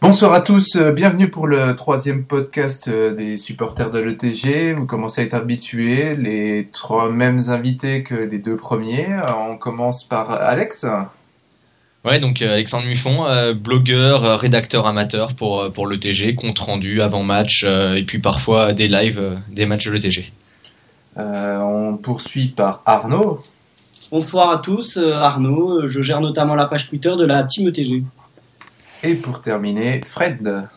Bonsoir à tous, bienvenue pour le troisième podcast des supporters de l'ETG. Vous commencez à être habitués, les trois mêmes invités que les deux premiers. On commence par Alex. Ouais, donc Alexandre Muffon, blogueur, rédacteur amateur pour l'ETG, compte rendu avant match et puis parfois des lives des matchs de l'ETG. On poursuit par Arnaud. Bonsoir à tous, Arnaud. Je gère notamment la page Twitter de la Team ETG. Et pour terminer, Fred.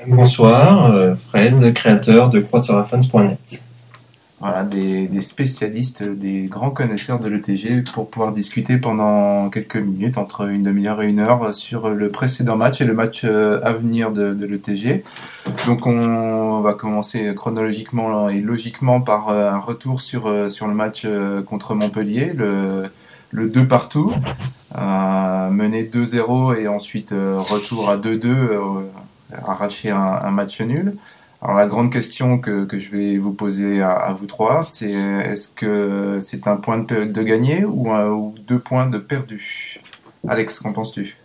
Bonsoir, Fred, créateur de croix-de-serafans.net. Voilà, des spécialistes, des grands connaisseurs de l'ETG pour pouvoir discuter pendant quelques minutes, entre une demi-heure et une heure, sur le précédent match et le match à venir de l'ETG. Donc on va commencer chronologiquement et logiquement par un retour sur le match contre Montpellier, le 2 partout, mené 2-0 et ensuite retour à 2-2, arracher un match nul. Alors la grande question que je vais vous poser à vous trois, c'est est-ce que c'est un point de gagné ou 2 points de perdu? Alex, qu'en penses-tu?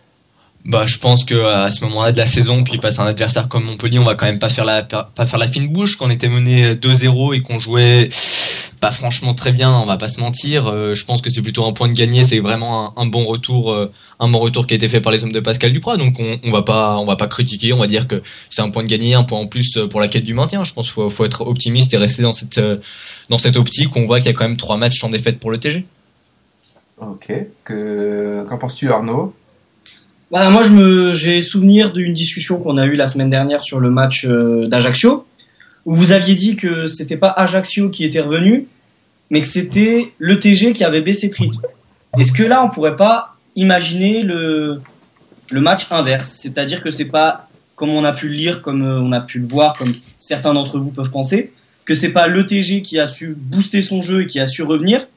Je pense que à ce moment-là de la saison, puis face à un adversaire comme Montpellier, on va quand même pas faire la fine bouche. Quand on était mené 2-0 et qu'on jouait pas franchement très bien, on va pas se mentir. Je pense que c'est plutôt un point de gagné. C'est vraiment un bon retour qui a été fait par les hommes de Pascal Duprat. Donc on va pas critiquer. On va dire que c'est un point de gagné, un point en plus pour la quête du maintien. Je pense qu'il faut être optimiste et rester dans cette optique. On voit qu'il y a quand même 3 matchs sans défaite pour le TG. Ok. Qu'en penses-tu, Arnaud? Moi, j'ai souvenir d'une discussion qu'on a eue la semaine dernière sur le match d'Ajaccio, où vous aviez dit que c'était pas Ajaccio qui était revenu, mais que c'était l'ETG qui avait baissé de rythme. Est-ce que là, on pourrait pas imaginer le match inverse? C'est-à-dire que c'est pas, comme on a pu le lire, comme on a pu le voir, comme certains d'entre vous peuvent penser, que c'est pas l'ETG qui a su booster son jeu et qui a su revenir,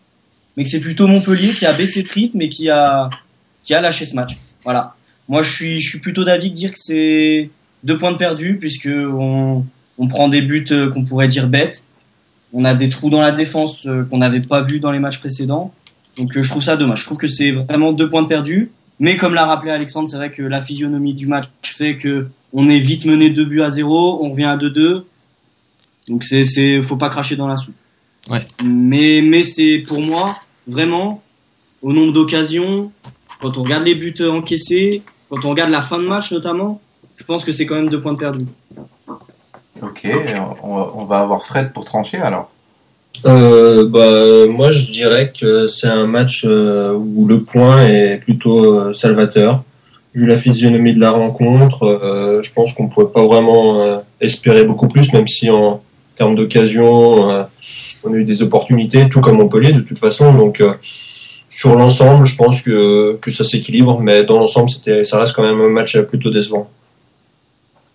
mais que c'est plutôt Montpellier qui a baissé de rythme et qui a lâché ce match. Voilà. Moi, je suis plutôt d'avis de dire que c'est 2 points de perdu, puisque on prend des buts qu'on pourrait dire bêtes. On a des trous dans la défense qu'on n'avait pas vu dans les matchs précédents. Donc, je trouve ça dommage. Je trouve que c'est vraiment 2 points de perdu. Mais comme l'a rappelé Alexandre, c'est vrai que la physionomie du match fait que on est vite mené 2-0, on revient à 2-2. Donc, faut pas cracher dans la soupe. Ouais. Mais c'est pour moi, vraiment, au nombre d'occasions, quand on regarde les buts encaissés, quand on regarde la fin de match notamment, je pense que c'est quand même 2 points de perdu. Ok, on va avoir Fred pour trancher alors. Moi je dirais que c'est un match où le point est plutôt salvateur. Vu la physionomie de la rencontre, je pense qu'on ne pourrait pas vraiment espérer beaucoup plus, même si en termes d'occasion, on a eu des opportunités, tout comme Montpellier de toute façon. Donc sur l'ensemble, je pense que ça s'équilibre, mais dans l'ensemble, ça reste quand même un match plutôt décevant.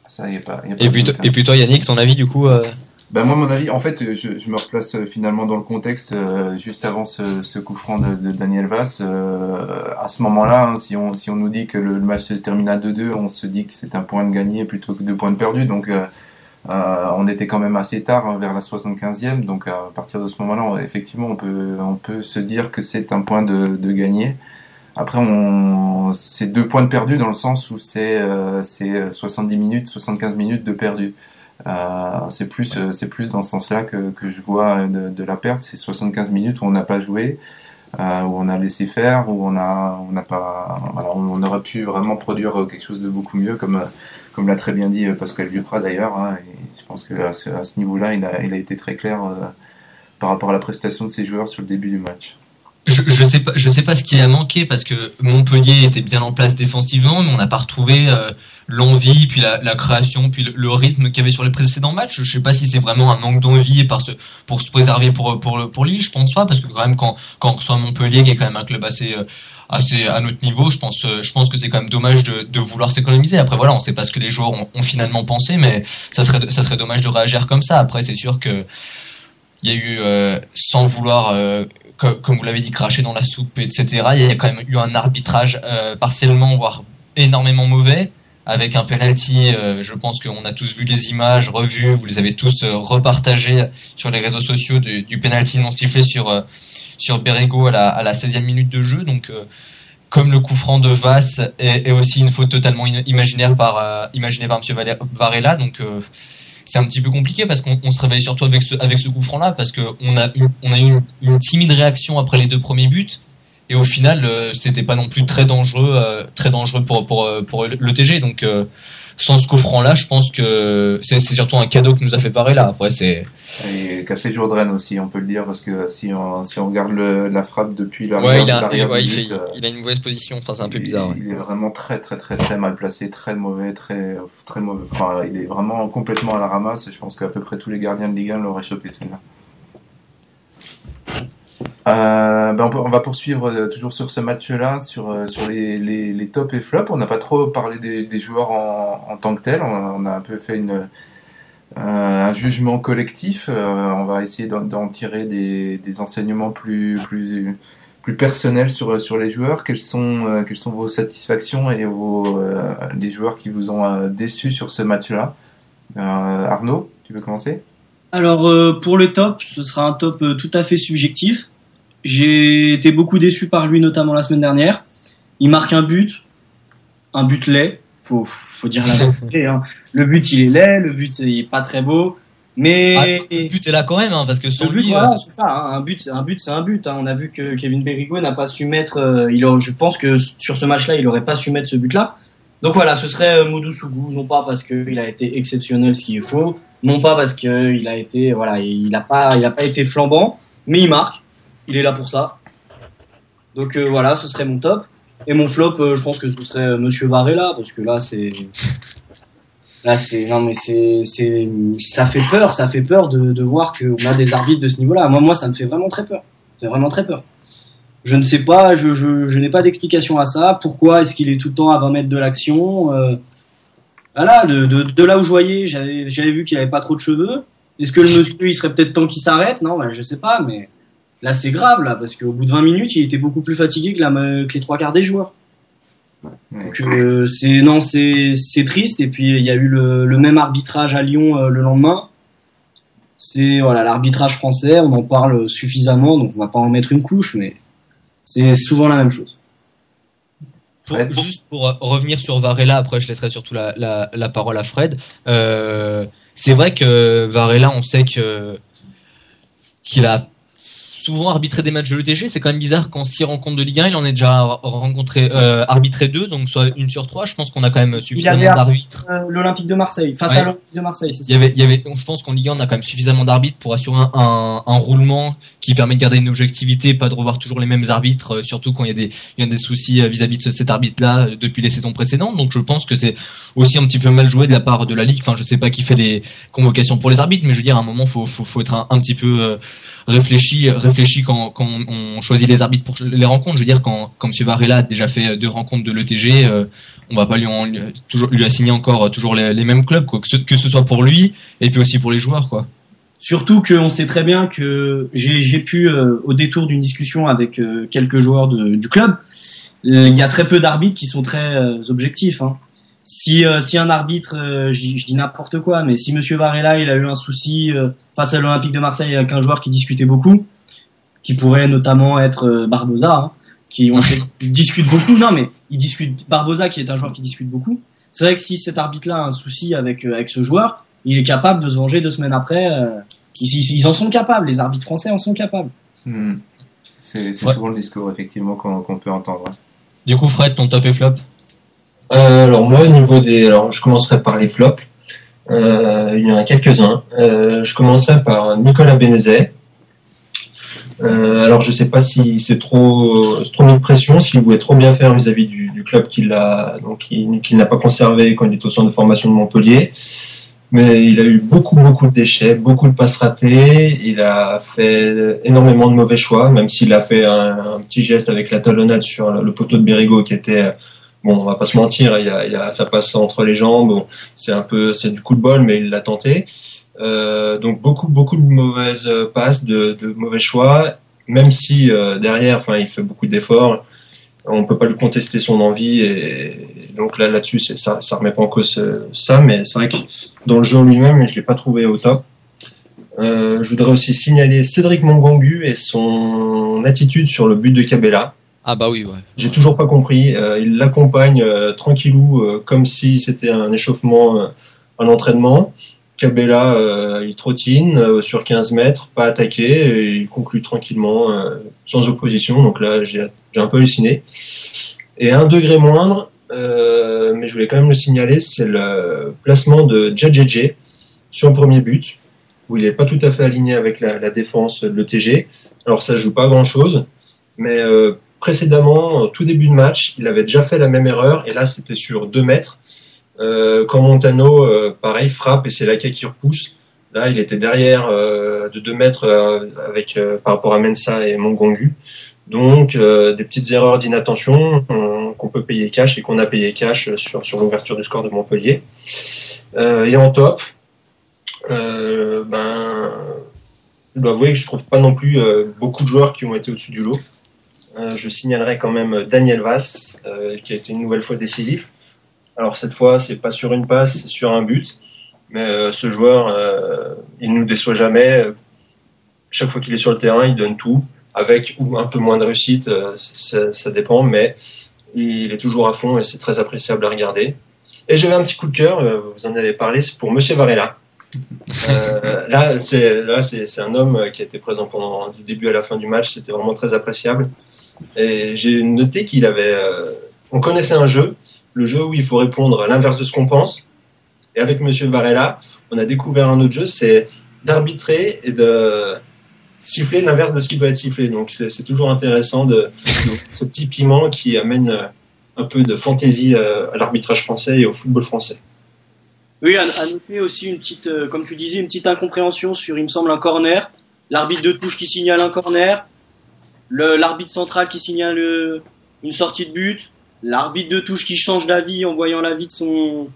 Ça y est pas. Et puis toi, Yannick, ton avis du coup Moi, mon avis, en fait, je me replace finalement dans le contexte juste avant ce coup franc de Daniel Vass. À ce moment-là, hein, si on nous dit que le match se termine à 2-2, on se dit que c'est un point de gagné plutôt que 2 points de perdu. Donc on était quand même assez tard, hein, vers la 75e, donc à partir de ce moment-là, effectivement, on peut se dire que c'est un point de gagné. Après, c'est 2 points de perdu dans le sens où c'est 70 minutes, 75 minutes de perdu. C'est plus dans ce sens-là que je vois de la perte. C'est 75 minutes où on n'a pas joué, où on a laissé faire, où on n'a pas, alors on aurait pu vraiment produire quelque chose de beaucoup mieux, comme l'a très bien dit Pascal Duprat d'ailleurs, hein, et je pense que à ce niveau-là, il a été très clair par rapport à la prestation de ses joueurs sur le début du match. Je sais pas ce qui a manqué, parce que Montpellier était bien en place défensivement, mais on n'a pas retrouvé l'envie, puis la création, puis le rythme qu'il y avait sur les précédents matchs. Je sais pas si c'est vraiment un manque d'envie pour se préserver pour Lille. Je pense pas, parce que quand même quand on reçoit Montpellier, qui est quand même un club assez à notre niveau, je pense que c'est quand même dommage de vouloir s'économiser. Après voilà, on sait pas ce que les joueurs ont finalement pensé, mais ça serait dommage de réagir comme ça. Après c'est sûr que il y a eu sans vouloir comme vous l'avez dit, cracher dans la soupe, etc. Il y a quand même eu un arbitrage partiellement, voire énormément mauvais, avec un penalty. Je pense qu'on a tous vu les images, revues, vous les avez tous repartagées sur les réseaux sociaux du penalty non sifflé sur Bérégo à la 16e minute de jeu. Donc comme le coup franc de Vass est aussi une faute totalement imaginée par Monsieur Varela. Donc c'est un petit peu compliqué parce qu'on se réveille surtout avec ce coup franc là, parce que on a eu une timide réaction après les 2 premiers buts, et au final c'était pas non plus très dangereux pour l'ETG. Donc sans ce coup franc là, je pense que c'est surtout un cadeau que nous a fait Varela. Après c'est et cassé Jourdain aussi, on peut le dire, parce que si on regarde la frappe depuis il a une mauvaise position. Enfin, c'est un peu bizarre. Il est vraiment très très très très mal placé, très mauvais, très mauvais. Enfin, il est vraiment complètement à la ramasse. Je pense qu'à peu près tous les gardiens de Ligue 1 l'auraient chopé celle-là. On va poursuivre toujours sur ce match-là, sur les tops et flops. On n'a pas trop parlé des joueurs en tant que tels. On a un peu fait un jugement collectif. On va essayer d'en tirer des enseignements plus personnels sur les joueurs. Quelles sont vos satisfactions et les joueurs qui vous ont déçus sur ce match-là? Arnaud, tu veux commencer? Alors pour le top, ce sera un top tout à fait subjectif. J'ai été beaucoup déçu par lui, notamment la semaine dernière. Il marque un but laid. Faut dire la vérité. Hein. Le but il est laid, le but il est pas très beau, mais le but est là quand même, hein, parce que sans le but, lui, voilà, c'est ça. Hein. Un but c'est un but. Hein. On a vu que Kevin Berigo n'a pas su mettre. Je pense que sur ce match-là, il aurait pas su mettre ce but-là. Donc voilà, ce serait Modou Sougou, non pas parce qu'il a été exceptionnel, ce qui est faux, non pas parce qu'il a été, voilà, il a pas été flambant, mais il marque. Il est là pour ça. Donc voilà, ce serait mon top. Et mon flop, je pense que ce serait Monsieur Varela, parce que là ça fait peur de voir qu'on a des arbitres de ce niveau-là. Moi, ça me fait vraiment très peur. Ça fait vraiment très peur. Je ne sais pas, je n'ai pas d'explication à ça. Pourquoi est-ce qu'il est tout le temps à 20 mètres de l'action? Voilà, de là où je voyais, j'avais vu qu'il avait pas trop de cheveux. Est-ce que le monsieur, il serait peut-être temps qu'il s'arrête? Non, je sais pas, mais là, c'est grave, là, parce qu'au bout de 20 minutes, il était beaucoup plus fatigué que les 3 quarts des joueurs. Donc, c'est triste. Et puis, il y a eu le même arbitrage à Lyon le lendemain. C'est, voilà, l'arbitrage français, on en parle suffisamment, donc on va pas en mettre une couche, mais c'est souvent la même chose. Juste pour revenir sur Varela, après je laisserai surtout la parole à Fred. C'est vrai que Varela, on sait qu'il a souvent arbitré des matchs de l'ETG. C'est quand même bizarre qu'en 6 rencontres de Ligue 1, il en ait déjà arbitré 2, donc soit 1 sur 3. Je pense qu'on a quand même suffisamment d'arbitres. L'Olympique de Marseille, face à l'Olympique de Marseille, c'est ça. Je pense qu'en Ligue 1, on a quand même suffisamment d'arbitres pour assurer un roulement qui permet de garder une objectivité, pas de revoir toujours les mêmes arbitres, surtout quand il y a des soucis vis-à-vis de cet arbitre-là depuis les saisons précédentes. Donc je pense que c'est aussi un petit peu mal joué de la part de la Ligue. Enfin, je sais pas qui fait les convocations pour les arbitres, mais je veux dire, à un moment, faut être un petit peu réfléchi quand on choisit les arbitres pour les rencontres. Je veux dire, quand M. Varela a déjà fait 2 rencontres de l'ETG, on va pas lui assigner encore toujours les mêmes clubs, quoi. Que ce soit pour lui et puis aussi pour les joueurs, quoi. Surtout qu'on sait très bien que j'ai pu, au détour d'une discussion avec quelques joueurs du club, il y a très peu d'arbitres qui sont très objectifs. Hein. Si un arbitre, je dis n'importe quoi, mais si Monsieur Varela il a eu un souci face à l'Olympique de Marseille avec un joueur qui discutait beaucoup, qui pourrait notamment être Barbosa, hein, qui discute beaucoup. Non, mais il discute Barbosa, qui est un joueur qui discute beaucoup. C'est vrai que si cet arbitre-là a un souci avec ce joueur, il est capable de se venger 2 semaines après. Ils en sont capables, les arbitres français en sont capables. C'est souvent le discours effectivement qu'on peut entendre. Du coup, Fred, ton top et flop? Alors moi, au niveau alors je commencerai par les flops. Il y en a quelques-uns. Je commencerai par Nicolas Bénézet. Alors je sais pas si c'est trop mis de pression, s'il voulait trop bien faire vis-à-vis du club qu'il n'a pas conservé quand il est au centre de formation de Montpellier. Mais il a eu beaucoup de déchets, beaucoup de passes ratées. Il a fait énormément de mauvais choix, même s'il a fait un petit geste avec la talonnade sur le poteau de Berigo qui était, bon, on va pas se mentir, ça passe entre les jambes. Bon, c'est du coup de bol, mais il l'a tenté. Donc beaucoup de mauvaises passes, de mauvais choix. Même si derrière, enfin, il fait beaucoup d'efforts. On peut pas lui contester son envie et donc là-dessus ça remet pas en cause ça, mais c'est vrai que dans le jeu lui-même je l'ai pas trouvé au top. Je voudrais aussi signaler Cédric Mongongu et son attitude sur le but de Cabella. Ah bah oui, ouais. J'ai toujours pas compris. Il l'accompagne tranquillou, comme si c'était un échauffement, un entraînement. Cabella, il trottine sur 15 mètres, pas attaqué, et il conclut tranquillement, sans opposition. Donc là, j'ai un peu halluciné. Et à un degré moindre, mais je voulais quand même le signaler, c'est le placement de Djadjedje sur le premier but, où il n'est pas tout à fait aligné avec la défense de l'ETG. Alors ça joue pas grand-chose, mais précédemment, au tout début de match, il avait déjà fait la même erreur, et là c'était sur 2 mètres. Quand Montano, pareil, frappe et c'est Laquet qui repousse. Là, il était derrière de 2 mètres par rapport à Mensah et Mongongu. Donc, des petites erreurs d'inattention qu'on peut payer cash et qu'on a payé cash sur l'ouverture du score de Montpellier. Et en top, je dois avouer que je trouve pas non plus beaucoup de joueurs qui ont été au-dessus du lot. Je signalerai quand même Daniel Vass, qui a été une nouvelle fois décisif. Alors cette fois, c'est pas sur une passe, c'est sur un but. Mais ce joueur, il nous déçoit jamais. Chaque fois qu'il est sur le terrain, il donne tout, avec ou un peu moins de réussite, ça dépend, mais il est toujours à fond et c'est très appréciable à regarder. Et j'avais un petit coup de cœur, vous en avez parlé, c'est pour Monsieur Varela. Là, c'est un homme qui a été présent pendant du début à la fin du match, c'était vraiment très appréciable. Et j'ai noté qu'il avait... on connaissait un jeu, le jeu où il faut répondre à l'inverse de ce qu'on pense. Et avec Monsieur Varela, on a découvert un autre jeu, c'est d'arbitrer et de siffler l'inverse de ce qui doit être sifflé. Donc c'est toujours intéressant de ce petit piment qui amène un peu de fantaisie à l'arbitrage français et au football français. Oui, à noter aussi une petite, comme tu disais, une petite incompréhension sur, il me semble, un corner. L'arbitre de touche qui signale un corner, l'arbitre central qui signale une sortie de but, l'arbitre de touche qui change d'avis en voyant l'avis de son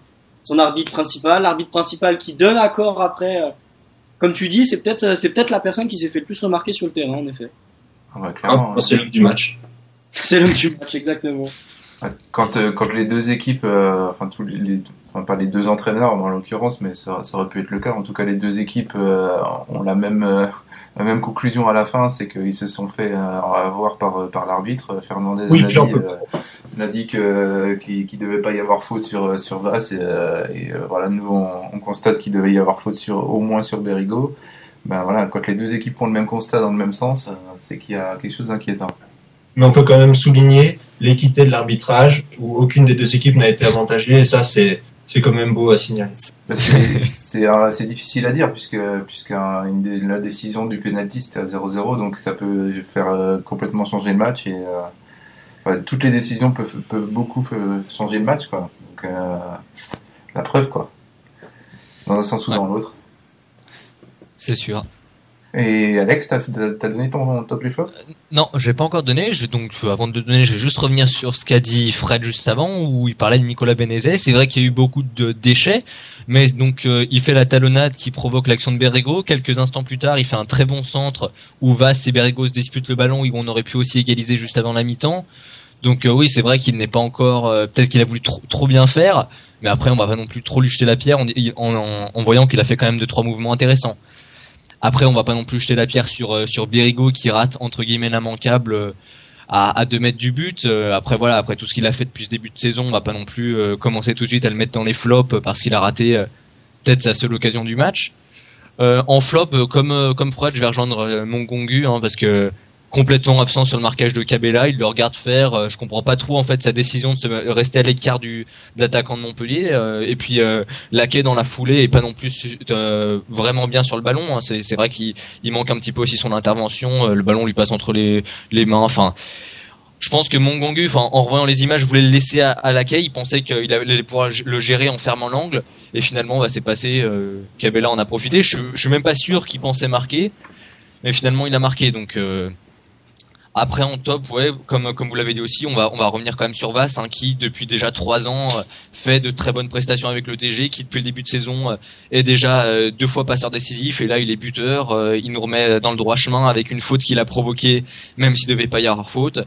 arbitre principal qui donne accord après. Comme tu dis, c'est peut-être la personne qui s'est fait le plus remarquer sur le terrain, en effet. Ah bah, clairement, c'est l'homme du match. C'est l'homme du match, exactement. Quand les deux équipes, pas les deux entraîneurs en l'occurrence, mais ça aurait pu être le cas. En tout cas, les deux équipes ont la même conclusion à la fin, c'est qu'ils se sont fait avoir par l'arbitre. Fernandez l'a dit qu'il devait pas y avoir faute sur Vass et voilà, nous on constate qu'il devait y avoir faute au moins sur Berigo. Ben voilà, quand les deux équipes font le même constat dans le même sens, c'est qu'il y a quelque chose d'inquiétant. Mais on peut quand même souligner l'équité de l'arbitrage où aucune des deux équipes n'a été avantagée et ça c'est quand même beau à signaler. C'est difficile à dire puisque la décision du penalty c'était à 0-0, donc ça peut faire complètement changer le match et toutes les décisions peuvent beaucoup changer le match quoi. Donc la preuve quoi, dans un sens ou dans l'autre. C'est sûr. Et Alex, t'as donné ton top les flops ? Non, je vais pas encore donner. Avant de donner, je vais juste revenir sur ce qu'a dit Fred juste avant, où il parlait de Nicolas Benezet. C'est vrai qu'il y a eu beaucoup de déchets, mais donc il fait la talonnade qui provoque l'action de Berigo. Quelques instants plus tard, il fait un très bon centre où Vass et Berigo se disputent le ballon, où on aurait pu aussi égaliser juste avant la mi-temps. Donc oui, c'est vrai qu'il n'est pas encore. Peut-être qu'il a voulu trop bien faire, mais après on va pas non plus trop lui jeter la pierre en voyant qu'il a fait quand même 2-3 mouvements intéressants. Après, on va pas non plus jeter la pierre sur Berigo qui rate entre guillemets l'immanquable à 2 mètres du but. Après tout ce qu'il a fait depuis ce début de saison, on va pas non plus commencer tout de suite à le mettre dans les flops parce qu'il a raté peut-être sa seule occasion du match. En flop, comme Fred, je vais rejoindre Mongongu parce que complètement absent sur le marquage de Cabella, il le regarde faire. Je comprends pas trop en fait sa décision de rester à l'écart de l'attaquant de Montpellier. Et puis Laquet dans la foulée est pas non plus vraiment bien sur le ballon. C'est vrai qu'il manque un petit peu aussi son intervention. Le ballon lui passe entre les mains. Enfin, je pense que Mongongu, en revoyant les images, voulait le laisser à Laquet. Il pensait qu'il allait pouvoir le gérer en fermant l'angle. Et finalement, c'est passé. Cabella en a profité. Je suis même pas sûr qu'il pensait marquer, mais finalement il a marqué. Donc après en top, comme vous l'avez dit aussi, on va revenir quand même sur Vass qui depuis déjà 3 ans fait de très bonnes prestations avec le TG, qui depuis le début de saison est déjà 2 fois passeur décisif et là il est buteur, il nous remet dans le droit chemin avec une faute qu'il a provoquée même s'il devait pas y avoir faute.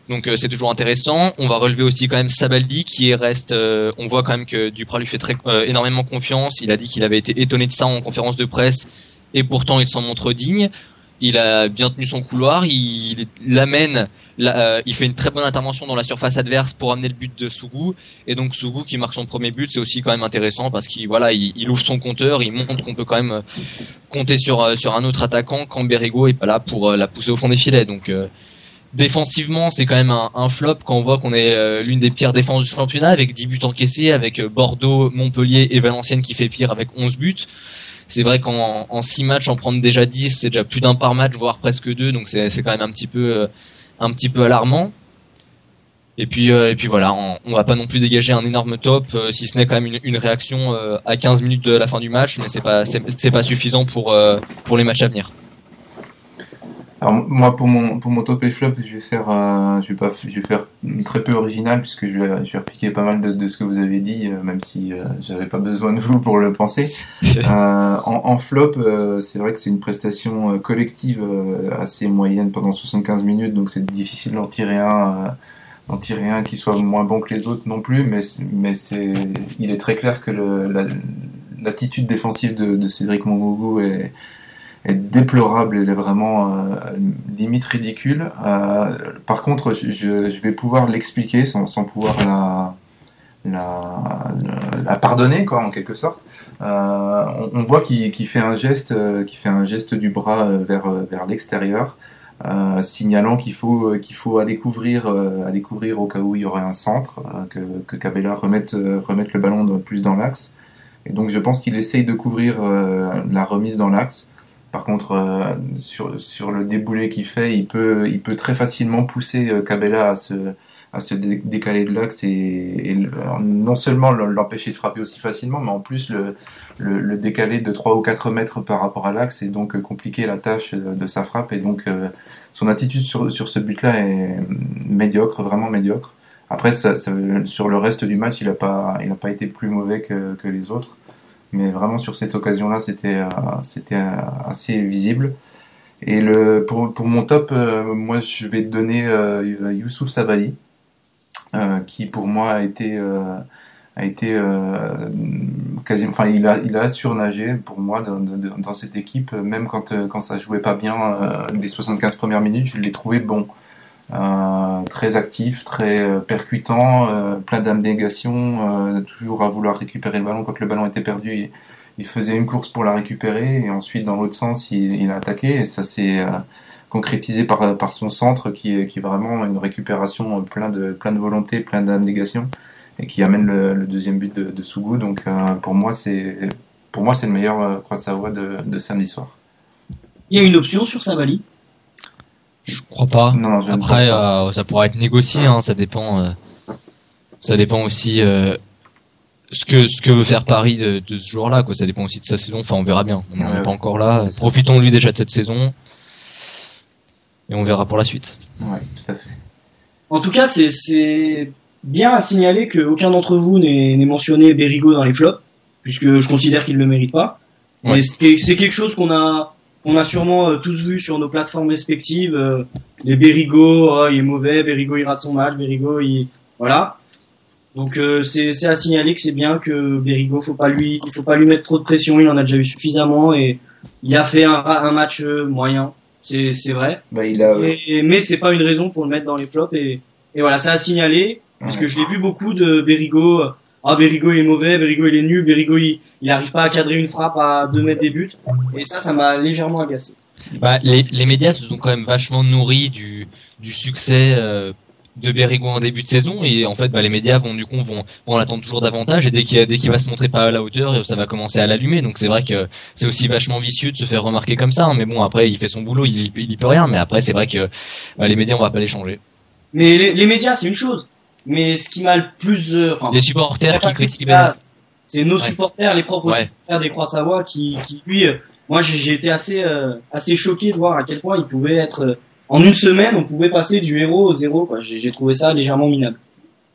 Donc c'est toujours intéressant. On va relever aussi quand même Sabaldi qui reste on voit quand même que Duprat lui fait énormément confiance, il a dit qu'il avait été étonné de ça en conférence de presse et pourtant il s'en montre digne. Il a bien tenu son couloir, il l'amène, il fait une très bonne intervention dans la surface adverse pour amener le but de Sougou. Et donc Sougou qui marque son premier but, c'est aussi quand même intéressant parce qu'il il ouvre son compteur, il montre qu'on peut quand même compter sur un autre attaquant quand Bérégo est pas là pour la pousser au fond des filets. Donc défensivement, c'est quand même un flop quand on voit qu'on est l'une des pires défenses du championnat avec 10 buts encaissés, avec Bordeaux, Montpellier et Valenciennes qui fait pire avec 11 buts. C'est vrai qu'en 6 matchs, en prendre déjà 10, c'est déjà plus d'un par match, voire presque 2, donc c'est quand même un petit peu alarmant. Et puis voilà, on va pas non plus dégager un énorme top, si ce n'est quand même une réaction à 15 minutes de la fin du match, mais c'est pas suffisant pour les matchs à venir. Alors moi pour mon top et flop, je vais faire très peu original puisque je vais repiquer pas mal de ce que vous avez dit, même si j'avais pas besoin de vous pour le penser. En flop, c'est vrai que c'est une prestation collective assez moyenne pendant 75 minutes, donc c'est difficile d'en tirer un qui soit moins bon que les autres non plus, mais il est très clair que l'attitude défensive de Cédric Mongougou est déplorable, elle est vraiment limite ridicule. Par contre, je vais pouvoir l'expliquer sans pouvoir la pardonner, quoi, en quelque sorte. On voit qu'il fait un geste du bras vers l'extérieur, signalant qu'il faut aller couvrir au cas où il y aurait un centre, que Cabella remette le ballon plus dans l'axe. Et donc je pense qu'il essaye de couvrir la remise dans l'axe. Par contre, sur le déboulé qu'il fait, il peut très facilement pousser Cabella à se décaler de l'axe et non seulement l'empêcher de frapper aussi facilement, mais en plus le décaler de 3 ou 4 mètres par rapport à l'axe et donc compliquer la tâche de sa frappe. Et donc son attitude sur ce but-là est médiocre, vraiment médiocre. Après, sur le reste du match, il a pas été plus mauvais que les autres. Mais vraiment sur cette occasion-là, c'était assez visible. Et pour mon top, moi je vais donner Youssouf Sabaly, qui pour moi a été quasiment, enfin il a surnagé pour moi dans cette équipe, même quand ça jouait pas bien les 75 premières minutes, je l'ai trouvé bon. Très actif, très percutant, plein d'abnégation, toujours à vouloir récupérer le ballon quand le ballon était perdu. Il faisait une course pour la récupérer et ensuite dans l'autre sens il a attaqué et ça s'est concrétisé par son centre qui est vraiment une récupération plein de volonté, plein d'abnégation et qui amène le deuxième but de Sougou. Donc pour moi c'est le meilleur Croix de Savoie de samedi soir. Il y a une option sur Sabaly? Je crois pas. Non, après, ça pourra être négocié. Hein, ça dépend aussi ce que veut faire Paris de ce jour-là. Quoi. Ça dépend aussi de sa saison. Enfin, on verra bien. On n'en est pas encore là. Profitons lui déjà de cette saison et on verra pour la suite. Ouais, tout à fait. En tout cas, c'est bien à signaler qu'aucun d'entre vous n'ait mentionné Bérégo dans les flops, puisque je considère qu'il ne le mérite pas. Ouais. Mais c'est quelque chose qu'on a sûrement tous vu sur nos plateformes respectives. Les Bérégo, il est mauvais, Bérégo il rate son match, Bérégo voilà. Donc c'est à signaler que c'est bien que Bérégo, il faut pas lui mettre trop de pression, il en a déjà eu suffisamment et il a fait un match moyen, c'est vrai. Bah, mais c'est pas une raison pour le mettre dans les flops et voilà, c'est à signaler parce que je l'ai vu beaucoup de Bérégo. Bérégo il est mauvais, Bérégo il est nul, Bérégo il arrive pas à cadrer une frappe à 2 mètres des buts. Et ça m'a légèrement agacé. Les médias se sont quand même vachement nourris du succès de Bérégo en début de saison et en fait les médias vont en attendre toujours davantage et dès qu'il va se montrer pas à la hauteur, ça va commencer à l'allumer. Donc c'est vrai que c'est aussi vachement vicieux de se faire remarquer comme ça. Hein, mais bon, après il fait son boulot, il y peut rien. Mais après c'est vrai que les médias on va pas les changer. Mais les médias c'est une chose. Mais ce qui m'a le plus... les supporters qui critiquent... C'est nos supporters, les propres supporters des Croix Savoie qui lui... moi, j'ai été assez choqué de voir à quel point il pouvait être... en une semaine, on pouvait passer du héros au zéro. Quoi. J'ai trouvé ça légèrement minable.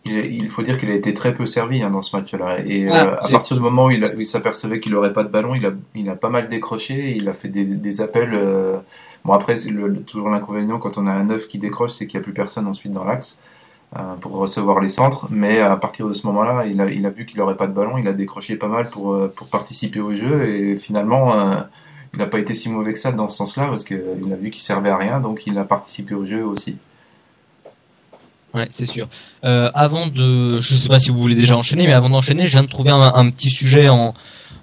Il faut dire qu'il a été très peu servi dans ce match-là. Et à partir du moment où il s'apercevait qu'il n'aurait pas de ballon, il a pas mal décroché. Il a fait des appels... Bon, après, toujours l'inconvénient quand on a un 9 qui décroche, c'est qu'il n'y a plus personne ensuite dans l'axe. Pour recevoir les centres, mais à partir de ce moment-là, il a vu qu'il n'aurait pas de ballon, il a décroché pas mal pour participer au jeu et finalement il a pas été si mauvais que ça dans ce sens-là, parce qu'il a vu qu'il servait à rien, donc il a participé au jeu aussi. Ouais, c'est sûr. Je sais pas si vous voulez déjà enchaîner, mais avant d'enchaîner, je viens de trouver un petit sujet en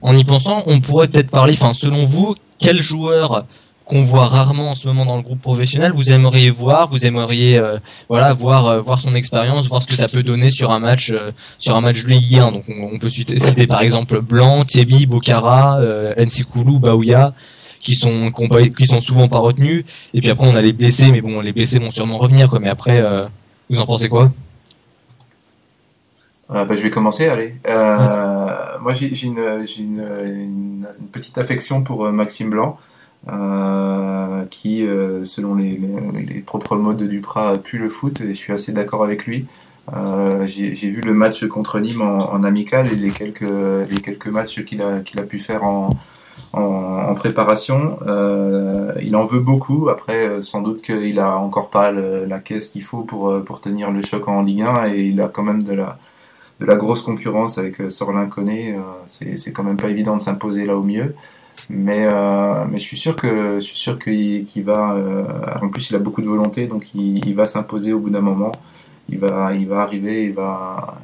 y pensant. On pourrait peut-être parler, selon vous, quel joueur qu'on voit rarement en ce moment dans le groupe professionnel vous aimeriez voir, voir son expérience, voir ce que ça peut donner sur un match de Ligue 1. Donc on peut citer par exemple Blanc, Thiebi, Bocara, Nsikulu, Baouya, qui sont souvent pas retenus. Et puis après on a les blessés, mais bon, les blessés vont sûrement revenir, quoi. Mais après, vous en pensez quoi? Je vais commencer, allez. Moi, j'ai une petite affection pour Maxime Blanc, qui, selon les propres mots de Duprat, pue le foot, et je suis assez d'accord avec lui. J'ai vu le match contre Nîmes en amical et les quelques matchs qu'il a pu faire en préparation. Il en veut beaucoup. Après, sans doute qu'il a encore pas la caisse qu'il faut pour tenir le choc en Ligue 1, et il a quand même de la grosse concurrence avec Sorlin Koné. C'est quand même pas évident de s'imposer là au milieu. Mais je suis sûr qu'il va. En plus, il a beaucoup de volonté, donc il va s'imposer au bout d'un moment. Il va arriver, il va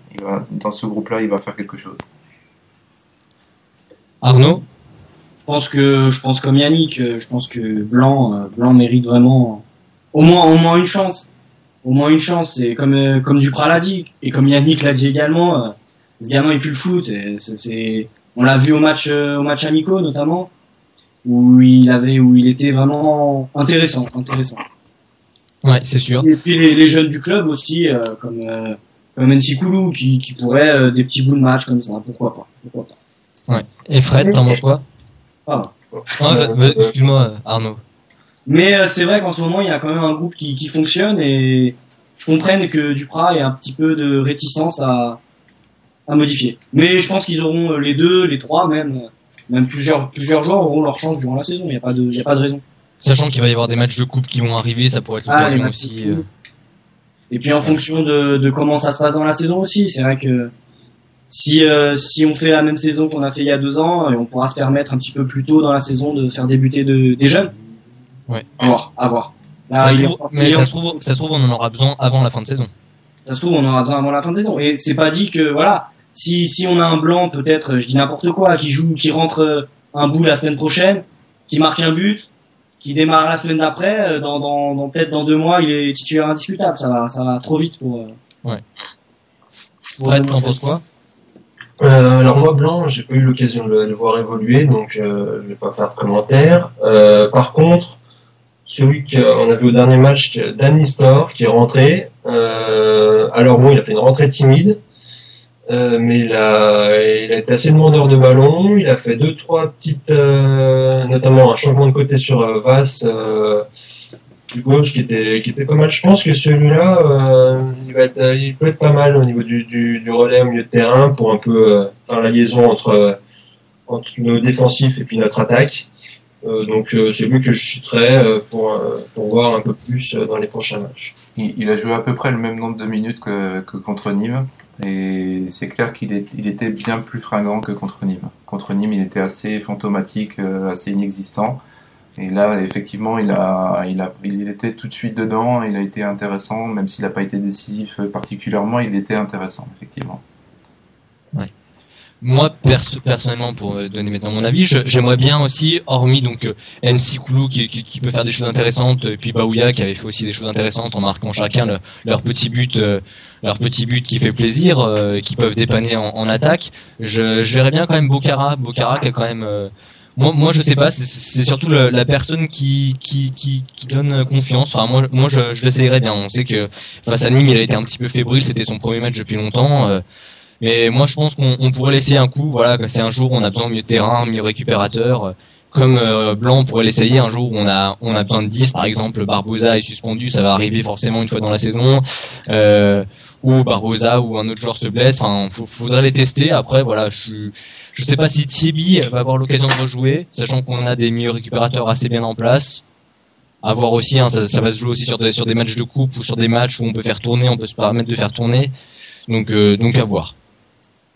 dans ce groupe-là, il va faire quelque chose. Arnaud? Je pense comme Yannick, je pense que Blanc mérite vraiment au moins une chance. Au moins une chance, et comme Duprat l'a dit, et comme Yannick l'a dit également, ce gamin il pue le foot, et on l'a vu au match amicaux notamment, où il était vraiment intéressant. Ouais, c'est sûr. Et puis les jeunes du club aussi, comme Nsikulu, qui pourraient des petits bouts de match comme ça, pourquoi pas. Ouais. Et Fred, t'en penses quoi? Excuse-moi, Arnaud. Mais c'est vrai qu'en ce moment, il y a quand même un groupe qui fonctionne, et je comprends que Duprat ait un petit peu de réticence à modifier. Mais je pense qu'ils auront les deux, les trois même plusieurs joueurs auront leur chance durant la saison. Il y a pas de raison. Sachant qu'il va y avoir des matchs de coupe qui vont arriver, ça pourrait être l'occasion aussi. Et puis en fonction de comment ça se passe dans la saison aussi, c'est vrai que si on fait la même saison qu'on a fait il y a 2 ans, on pourra se permettre un petit peu plus tôt dans la saison de faire débuter des jeunes. Ouais. À voir. Là, ça se trouve, on en aura besoin avant la fin de saison. Ça se trouve, on en aura besoin avant la fin de saison. Et c'est pas dit que, voilà, si on a un Blanc, peut-être, je dis n'importe quoi, qui rentre un bout la semaine prochaine, qui marque un but, qui démarre la semaine d'après, peut-être dans 2 mois, il est titulaire indiscutable. Ça va trop vite pour. Ouais. Fred, t'en penses quoi? Alors moi, Blanc, j'ai pas eu l'occasion de le voir évoluer, donc je vais pas faire de commentaire. Par contre, celui qu'on a vu au dernier match, Dan Nistor, qui est rentré. Alors bon, il a fait une rentrée timide, mais il a été assez demandeur de ballon. Il a fait 2-3 petites, notamment un changement de côté sur Vass du gauche qui était pas mal. Je pense que celui-là, il peut être pas mal au niveau du relais au milieu de terrain pour un peu faire la liaison entre nos défensifs et puis notre attaque. Donc c'est lui que je citerai pour voir un peu plus dans les prochains matchs. Il a joué à peu près le même nombre de minutes que contre Nîmes, et c'est clair qu'il était bien plus fringant que contre Nîmes. Contre Nîmes, il était assez fantomatique, assez inexistant. Et là, effectivement, il était tout de suite dedans. Il a été intéressant, même s'il n'a pas été décisif particulièrement. Il était intéressant, effectivement. Ouais. Moi, personnellement, pour donner maintenant mon avis, j'aimerais bien aussi, hormis donc Nsikulu qui peut faire des choses intéressantes, et puis Baouya qui avait fait aussi des choses intéressantes en marquant chacun leur petit but qui fait plaisir, qui peuvent dépanner en attaque. Je verrais bien quand même Bocara qui est quand même moi je sais pas, c'est surtout la personne qui donne confiance. Enfin moi je l'essayerais bien. On sait que face à Nîmes, il a été un petit peu fébrile, c'était son premier match depuis longtemps. Mais moi je pense qu'on pourrait laisser un coup, voilà, que c'est un jour où on a besoin de milieu de terrain, milieu récupérateur, comme Blanc on pourrait l'essayer un jour où on a besoin de 10, par exemple Barbosa est suspendu, ça va arriver forcément une fois dans la saison, ou Barbosa ou un autre joueur se blesse, enfin faudrait les tester. Après voilà, je sais pas si Thiebi va avoir l'occasion de rejouer, sachant qu'on a des milieux récupérateurs assez bien en place. À voir aussi, hein, ça va se jouer aussi sur des matchs de coupe ou sur des matchs où on peut faire tourner, on peut se permettre de faire tourner, donc à voir.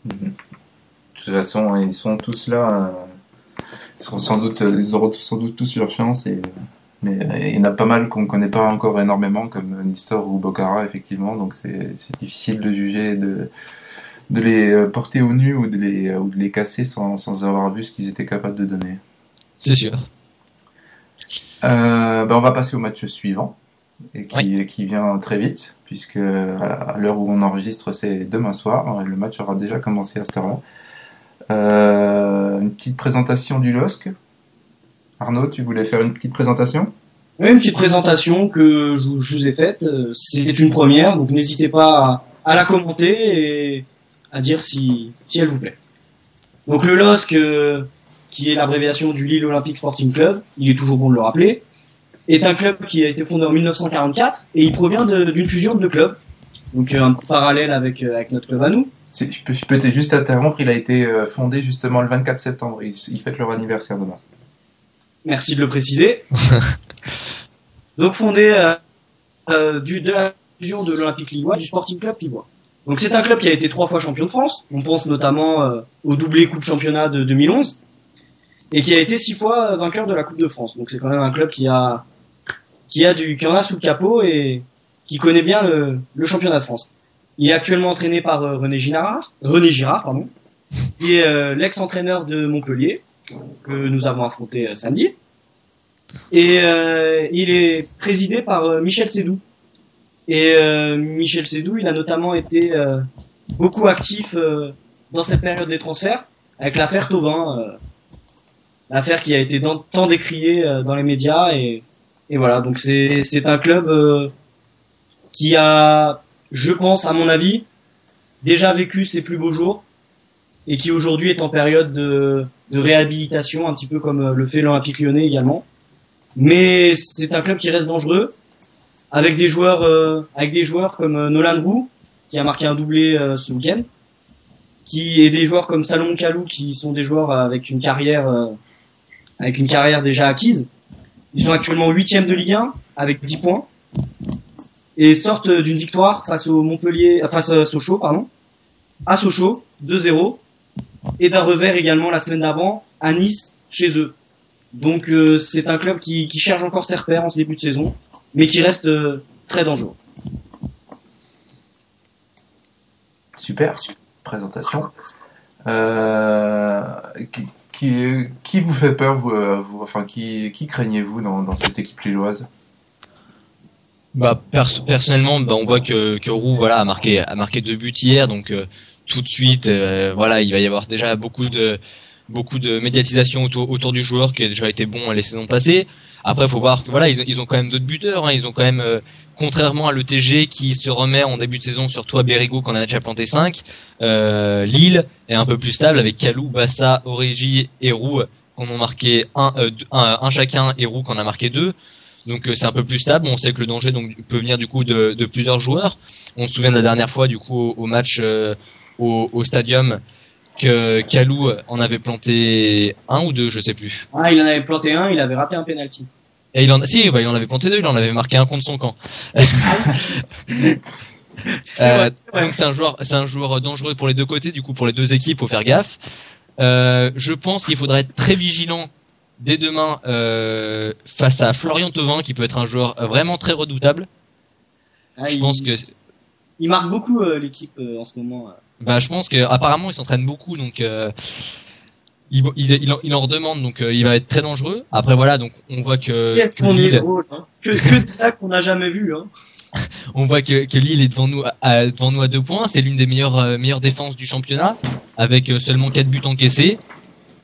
De toute façon, ils sont tous là. Ils auront sans doute tous leur chance. Mais il y en a pas mal qu'on connaît pas encore énormément, comme Nistor ou Bocara, effectivement. Donc c'est difficile de juger, de les porter au nu ou de les casser sans avoir vu ce qu'ils étaient capables de donner. C'est sûr. On va passer au match suivant, et qui vient très vite, puisque à l'heure où on enregistre, c'est demain soir. Le match aura déjà commencé à cette heure-là. Une petite présentation du LOSC. Arnaud, tu voulais faire une petite présentation ? Oui, une petite présentation que je vous ai faite. C'est une première, donc n'hésitez pas à la commenter et à dire si elle vous plaît. Donc le LOSC, qui est l'abréviation du Lille Olympique Sporting Club, il est toujours bon de le rappeler, est un club qui a été fondé en 1944 et il provient d'une fusion de deux clubs. Donc un parallèle avec notre club à nous. Je peux juste interrompre, il a été fondé justement le 24 septembre. Ils fêtent leur anniversaire demain. Merci de le préciser. Donc fondé de la fusion de l'Olympique Lillois et du Sporting Club Lillois. Donc c'est un club qui a été 3 fois champion de France. On pense notamment au doublé Coupe Championnat de 2011 et qui a été 6 fois vainqueur de la Coupe de France. Donc c'est quand même un club qui en a sous le capot et qui connaît bien le championnat de France. Il est actuellement entraîné par René Girard, qui est l'ex-entraîneur de Montpellier que nous avons affronté samedi. Et il est présidé par Michel Sédou. Et Michel Sédou, il a notamment été beaucoup actif dans cette période des transferts avec l'affaire Thauvin, l'affaire qui a été tant décriée dans les médias et voilà. Donc c'est un club qui a, je pense, à mon avis, déjà vécu ses plus beaux jours et qui aujourd'hui est en période de réhabilitation, un petit peu comme le fait l'Olympique Lyonnais également. Mais c'est un club qui reste dangereux, avec des joueurs comme Nolan Roux, qui a marqué un doublé ce week-end, et des joueurs comme Salomon Kalou, qui sont des joueurs avec une carrière déjà acquise. Ils sont actuellement 8e de Ligue 1 avec 10 points et sortent d'une victoire face à Sochaux, à Sochaux 2-0, et d'un revers également la semaine d'avant à Nice chez eux. Donc c'est un club qui cherche encore ses repères en ce début de saison, mais qui reste très dangereux. Super présentation. Qui vous fait peur, vous, enfin qui craignez-vous dans cette équipe lilloise? Personnellement, on voit que Roux a marqué 2 buts hier, donc tout de suite il va y avoir déjà beaucoup de médiatisation autour du joueur qui a déjà été bon les saisons passées. Après, faut voir que ils ont quand même d'autres buteurs, hein. Ils ont quand même, contrairement à l'ETG qui se remet en début de saison, surtout à Bérigo qu'on a déjà planté 5, Lille est un peu plus stable avec Kalou, Bassa, Orégie et Roux qu'on a marqué un chacun, et Roux qu'on a marqué 2. Donc c'est un peu plus stable. On sait que le danger peut venir du coup de plusieurs joueurs. On se souvient de la dernière fois du coup au match au stadium, que Kalou en avait planté 1 ou 2, je sais plus. Ah, il en avait planté 1, il avait raté un penalty. Et il en avait planté 2, il en avait marqué 1 contre son camp. Donc c'est un joueur dangereux pour les deux côtés, du coup pour les deux équipes, faut faire gaffe. Je pense qu'il faudrait être très vigilant dès demain face à Florian Thauvin, qui peut être un joueur vraiment très redoutable. Je pense que il marque beaucoup l'équipe en ce moment. Je pense que apparemment il s'entraîne beaucoup, donc il en redemande, donc il va être très dangereux. Après donc on voit que qu'est-ce qu'on est drôle, hein. Que ça qu'on n'a jamais vu, hein. On voit que Lille est devant nous à 2 points. C'est l'une des meilleures défenses du championnat, avec seulement 4 buts encaissés.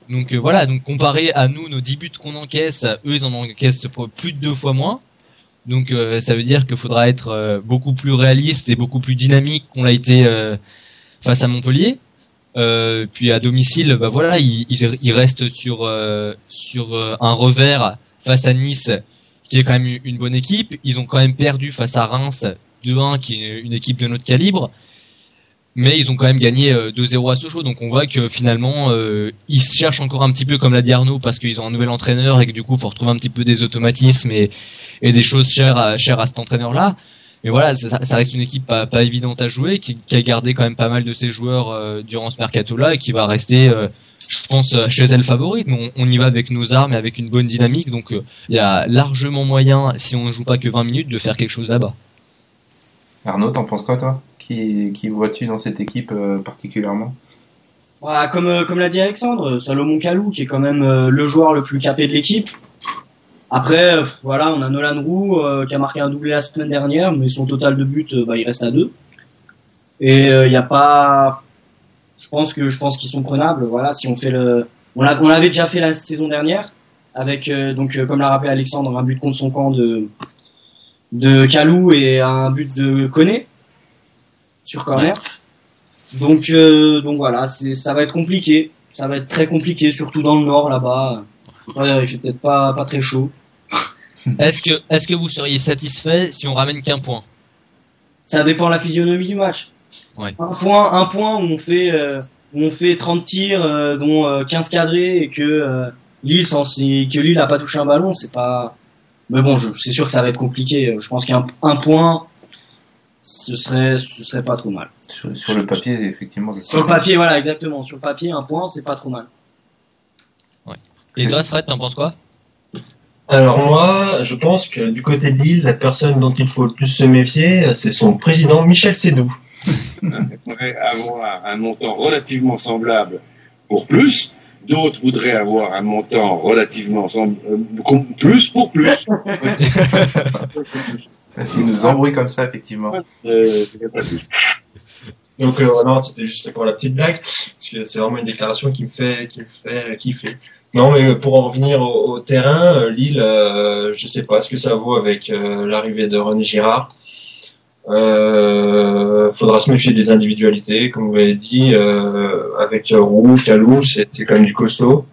Donc donc comparé à nous, nos 10 buts qu'on encaisse, eux ils en encaissent plus de 2 fois moins. Donc ça veut dire qu'il faudra être beaucoup plus réaliste et beaucoup plus dynamique qu'on l'a été face à Montpellier. Puis à domicile, il reste sur un revers face à Nice, qui est quand même une bonne équipe. Ils ont quand même perdu face à Reims 2-1, qui est une équipe de notre calibre. Mais ils ont quand même gagné 2-0 à Sochaux. Donc on voit que finalement, ils se cherchent encore un petit peu, comme l'a dit Arnaud, parce qu'ils ont un nouvel entraîneur et que du coup, il faut retrouver un petit peu des automatismes et des choses chères à cet entraîneur-là. Mais ça reste une équipe pas évidente à jouer, qui a gardé quand même pas mal de ses joueurs durant ce mercato-là, et qui va rester je pense chez elle favorite, mais on y va avec nos armes et avec une bonne dynamique, donc il y a largement moyen, si on ne joue pas que 20 minutes, de faire quelque chose là-bas. Arnaud, t'en penses quoi toi? Qui vois-tu dans cette équipe particulièrement? Voilà, comme l'a dit Alexandre, Salomon Kalou qui est quand même le joueur le plus capé de l'équipe. Après, voilà, on a Nolan Roux qui a marqué un doublé la semaine dernière, mais son total de buts, il reste à 2. Et il y a pas, je pense qu'ils sont prenables. Voilà, si on fait on l'avait déjà fait la saison dernière avec comme l'a rappelé Alexandre, un but contre son camp de Kalou et un but de Koné sur corner. Donc voilà, ça va être compliqué. Ça va être très compliqué, surtout dans le nord là-bas. Il fait peut-être pas très chaud. Est-ce que vous seriez satisfait si on ramène qu'un point? Ça dépend de la physionomie du match. Ouais. Un point où on fait 30 tirs, dont 15 cadrés et que Lille a pas touché un ballon, c'est pas. Mais bon, c'est sûr que ça va être compliqué. Je pense qu'un point, ce serait pas trop mal. Sur le papier, effectivement. Sur le papier, voilà, exactement. Sur le papier, un point, c'est pas trop mal. Ouais. Et toi, Fred, t'en penses quoi? Alors moi, je pense que du côté de Lille, la personne dont il faut le plus se méfier, c'est son président Michel Sédou. Voudraient avoir un montant relativement semblable pour plus, d'autres voudraient avoir un montant relativement plus pour plus. S'il nous embrouille comme ça, effectivement. Donc non, c'était juste pour la petite blague, parce que c'est vraiment une déclaration qui me fait kiffer. Non, mais pour en revenir au terrain, Lille, je sais pas ce que ça vaut avec l'arrivée de René Girard. Faudra se méfier des individualités, comme vous l'avez dit, avec Roux, Kalou, c'est quand même du costaud.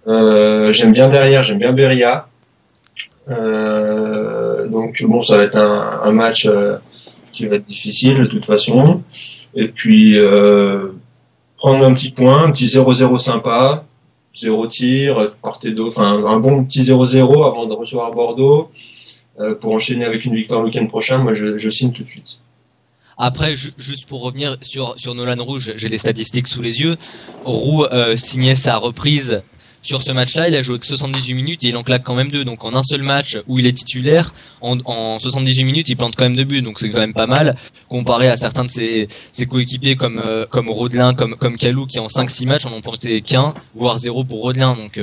J'aime bien Beria. Donc bon, ça va être un match qui va être difficile de toute façon. Et puis prendre un petit point, un petit 0-0 sympa, 0 tir, partez d'eau, enfin un bon petit 0-0 avant de recevoir Bordeaux. Pour enchaîner avec une victoire le week-end prochain, moi je signe tout de suite. Après, juste pour revenir sur Nolan Roux, j'ai les statistiques sous les yeux. Roux signait sa reprise sur ce match-là, il a joué que 78 minutes et il en claque quand même 2. Donc en un seul match où il est titulaire, en 78 minutes, il plante quand même 2 buts. Donc c'est quand même pas mal comparé à certains de ses coéquipiers comme Rodelin, comme Kalou qui en 5-6 matchs en ont porté qu'un, voire 0 pour Rodelin. Donc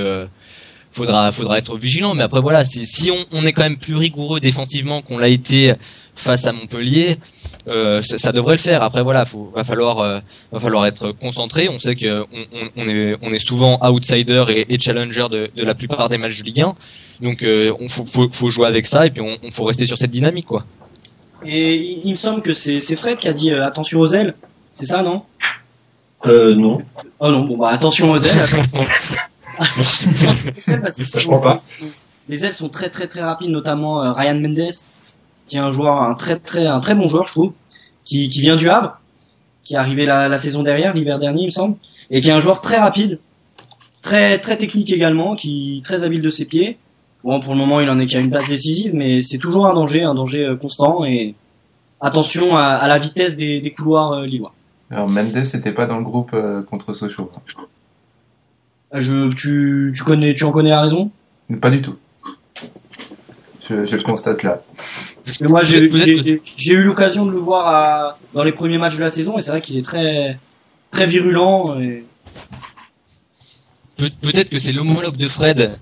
faudra être vigilant. Mais après voilà, si on est quand même plus rigoureux défensivement qu'on l'a été face à Montpellier, ça devrait le faire. Après voilà, va falloir être concentré. On sait que on est souvent outsider et challenger de la plupart des matchs de Ligue 1. Donc faut jouer avec ça et puis on faut rester sur cette dynamique quoi. Et il me semble que c'est Fred qui a dit attention aux ailes. C'est ça, non? Non. Oh non, bon bah attention aux ailes. Je crois pas. Les ailes sont très très très rapides, notamment Ryan Mendes, qui est un très bon joueur, je trouve, qui vient du Havre, qui est arrivé la saison dernière, l'hiver dernier, il me semble, et qui est un joueur très rapide, très très technique également, qui très habile de ses pieds. Bon, pour le moment, il en est qu'à une passe décisive, mais c'est toujours un danger constant, et attention à la vitesse des couloirs lillois. Alors Mendes n'était pas dans le groupe contre Sochaux. Tu en connais la raison? Pas du tout. Je le constate là. Moi, j'ai eu l'occasion de le voir dans les premiers matchs de la saison et c'est vrai qu'il est très, très virulent. Et... Peut-être que c'est l'homologue de Fred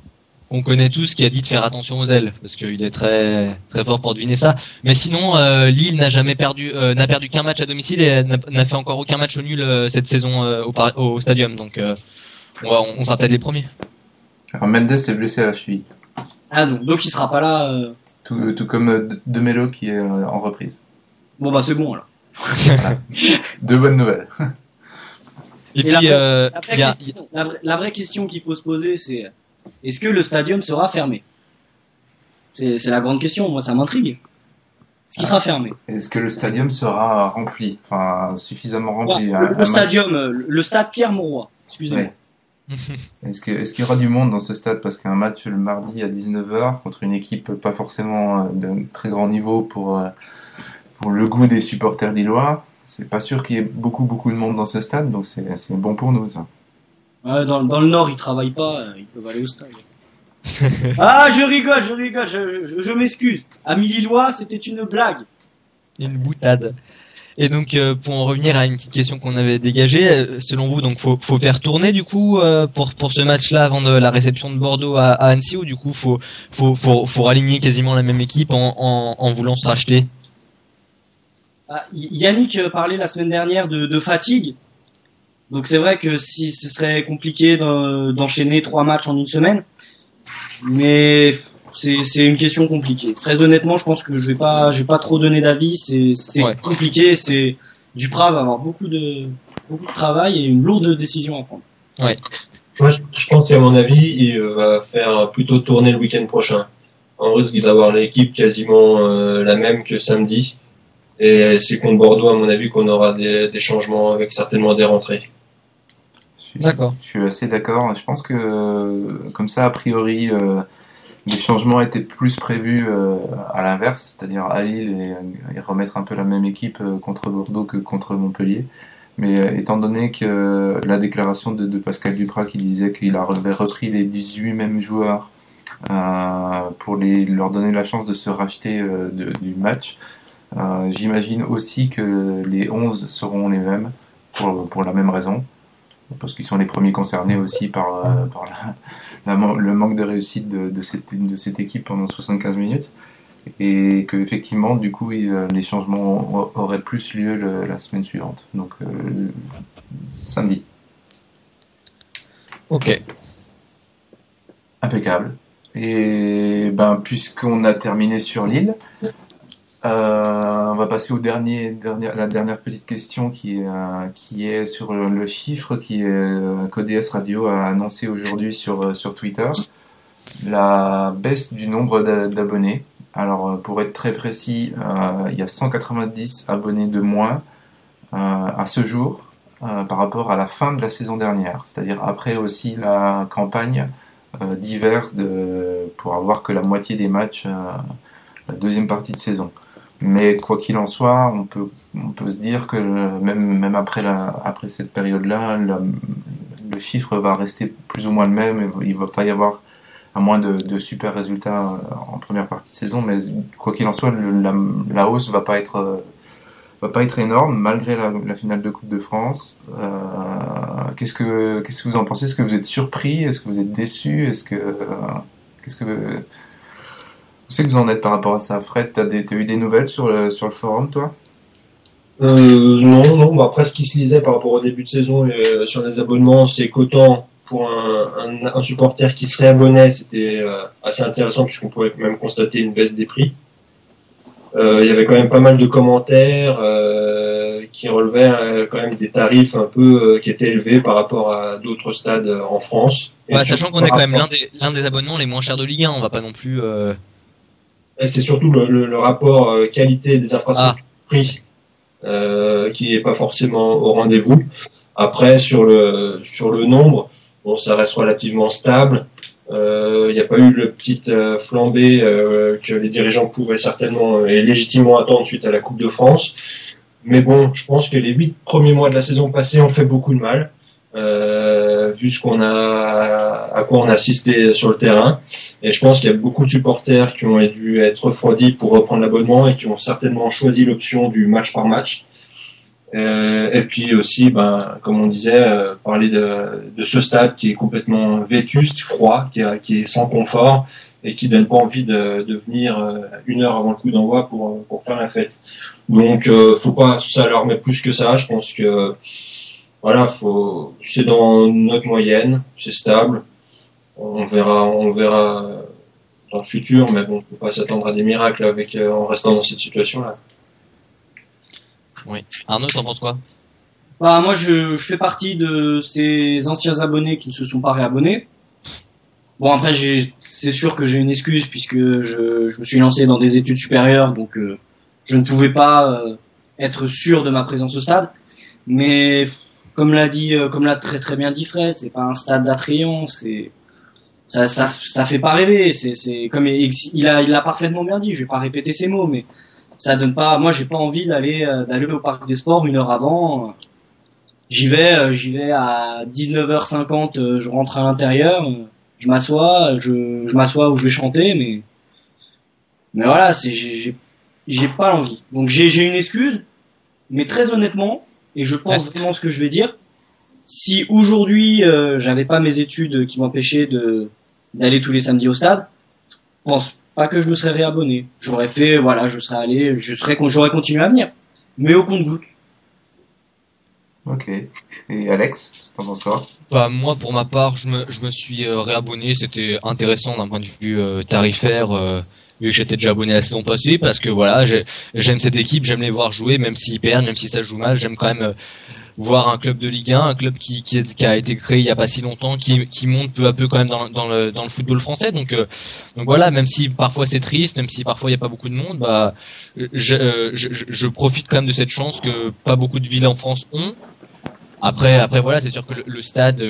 qu'on connaît tous qui a dit de faire attention aux ailes parce qu'il est très, très fort pour deviner ça. Mais sinon, Lille n'a jamais perdu qu'un match à domicile et n'a fait encore aucun match au nul cette saison au Stadium. Donc, on sera peut-être les premiers. Alors Mendes est blessé à la cheville. Ah donc il sera pas là. Tout comme De Mello qui est en reprise. Bon bah c'est bon alors. Voilà. Deux bonnes nouvelles. Et puis la vraie question qu'il faut se poser c'est est-ce que le stadium sera fermé? C'est la grande question, moi ça m'intrigue. Est-ce qu'il sera fermé? Est-ce que le stadium sera rempli? Enfin suffisamment rempli. Le stade Pierre-Mauroy, excusez-moi. Ouais. Est-ce qu'il y aura du monde dans ce stade parce qu'un match le mardi à 19h contre une équipe pas forcément de très grand niveau pour le goût des supporters lillois, c'est pas sûr qu'il y ait beaucoup de monde dans ce stade, donc c'est bon pour nous ça. Ouais, dans le Nord, ils travaillent pas, ils peuvent aller au stade. Ah, je rigole, je m'excuse. Amis Lillois, c'était une blague. Une boutade. Et donc, pour en revenir à une petite question qu'on avait dégagée, selon vous, donc faut faire tourner du coup pour ce match-là avant la réception de Bordeaux à Annecy, ou du coup faut raligner quasiment la même équipe en voulant se racheter. Ah, Yannick parlait la semaine dernière de fatigue. Donc c'est vrai que si ce serait compliqué d'enchaîner 3 matchs en une semaine, mais c'est une question compliquée. Très honnêtement, je pense que je vais pas trop donner d'avis. C'est Ouais. compliqué. Duprat va avoir beaucoup de travail et une lourde décision à prendre. Moi, je pense qu'à mon avis, il va faire plutôt tourner le week-end prochain. On risque d'avoir l'équipe quasiment la même que samedi. Et c'est contre Bordeaux, à mon avis, qu'on aura des changements avec certainement des rentrées. D'accord. Je suis assez d'accord. Je pense que, comme ça, a priori, les changements étaient plus prévus à l'inverse, c'est-à-dire à Lille et remettre un peu la même équipe contre Bordeaux que contre Montpellier. Mais étant donné que la déclaration de Pascal Duprat qui disait qu'il avait repris les 18 mêmes joueurs pour leur donner la chance de se racheter du match, j'imagine aussi que les 11 seront les mêmes pour la même raison, parce qu'ils sont les premiers concernés aussi par le manque de réussite de cette équipe pendant 75 minutes, et que effectivement du coup les changements auraient plus lieu la semaine suivante, donc samedi. Ok. Impeccable. Et puisqu'on a terminé sur Lille, on va passer la dernière petite question qui est sur le chiffre qu'ODS Radio a annoncé aujourd'hui sur Twitter. La baisse du nombre d'abonnés. Alors, pour être très précis, il y a 190 abonnés de moins à ce jour par rapport à la fin de la saison dernière. C'est-à-dire après aussi la campagne d'hiver pour avoir que la moitié des matchs la deuxième partie de saison. Mais quoi qu'il en soit, on peut se dire que même après cette période-là, le chiffre va rester plus ou moins le même. Il va pas y avoir, à moins de super résultats en première partie de saison, mais quoi qu'il en soit, la hausse va pas être énorme malgré la finale de Coupe de France. Qu'est-ce que vous en pensez? Est-ce que vous êtes surpris? Est-ce que vous êtes déçu? Où c'est que vous en êtes par rapport à ça? Fred, t'as eu des nouvelles sur le forum, toi? Non. Après, ce qui se lisait par rapport au début de saison sur les abonnements, c'est qu'autant pour un supporter qui se réabonnait, c'était assez intéressant puisqu'on pouvait même constater une baisse des prix. Il y avait quand même pas mal de commentaires qui relevaient quand même des tarifs un peu qui étaient élevés par rapport à d'autres stades en France. Sachant qu'on est quand même l'un des abonnements les moins chers de Ligue 1, on va pas non plus... Et c'est surtout le rapport qualité des infrastructures prix qui est pas forcément au rendez-vous. Après, sur le nombre, bon, ça reste relativement stable. Il n'y a pas eu le petit flambée que les dirigeants pouvaient certainement et légitimement attendre suite à la Coupe de France. Mais bon, je pense que les 8 premiers mois de la saison passée ont fait beaucoup de mal, vu à quoi on a assisté sur le terrain. Et je pense qu'il y a beaucoup de supporters qui ont dû être refroidis pour reprendre l'abonnement et qui ont certainement choisi l'option du match par match. Et puis aussi, comme on disait, parler de ce stade qui est complètement vétuste, froid, qui est sans confort et qui donne pas envie de venir 1 heure avant le coup d'envoi pour faire la fête. Donc, faut pas s'alarmer plus que ça. Je pense que voilà, c'est dans notre moyenne, c'est stable. On verra dans le futur, mais bon, on peut pas s'attendre à des miracles en restant dans cette situation-là. Oui. Arnaud, t'en penses quoi? Moi, je fais partie de ces anciens abonnés qui ne se sont pas réabonnés. Bon, après, c'est sûr que j'ai une excuse puisque je me suis lancé dans des études supérieures, donc je ne pouvais pas être sûr de ma présence au stade. Mais comme l'a très très bien dit Fred, c'est pas un stade d'attrayant, ça fait pas rêver. C'est comme il a parfaitement bien dit. Je vais pas répéter ces mots, mais ça donne pas. Moi, j'ai pas envie d'aller au parc des sports 1 heure avant. J'y vais à 19h50, je rentre à l'intérieur, je m'assois où je vais chanter, mais voilà, j'ai pas l'envie. Donc j'ai une excuse, mais très honnêtement, et je pense vraiment ce que je vais dire, si aujourd'hui j'avais pas mes études qui m'empêchaient d'aller tous les samedis au stade, je pense pas que je me serais réabonné. J'aurais fait, voilà, j'aurais continué à venir, mais au compte-gouttes. Ok. Et Alex, t'en penses quoi? Bah, moi, pour ma part, je me suis réabonné. C'était intéressant d'un point de vue tarifaire, vu que j'étais déjà abonné la saison passée, parce que voilà, j'aime cette équipe, j'aime les voir jouer, même s'ils perdent, même si ça joue mal, j'aime quand même voir un club de Ligue 1, un club qui a été créé il y a pas si longtemps, qui monte peu à peu quand même dans le football français. Donc voilà, même si parfois c'est triste, même si parfois il y a pas beaucoup de monde, bah je profite quand même de cette chance que pas beaucoup de villes en France ont. Après voilà, c'est sûr que le stade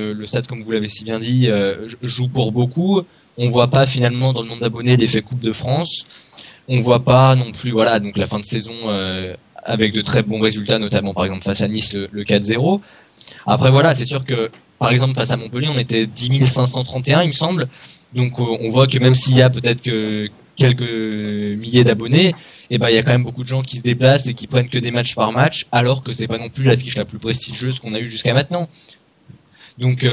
comme vous l'avez si bien dit, joue pour beaucoup. On voit pas finalement dans le nombre d'abonnés l'effet Coupe de France. On voit pas non plus voilà donc la fin de saison avec de très bons résultats, notamment par exemple face à Nice le 4-0. Après voilà, c'est sûr que par exemple face à Montpellier, on était 10 531 il me semble. Donc on voit que même s'il y a peut-être que quelques milliers d'abonnés, et ben il y a quand même beaucoup de gens qui se déplacent et qui prennent que des matchs par match, alors que c'est pas non plus l'affiche la plus prestigieuse qu'on a eue jusqu'à maintenant. Donc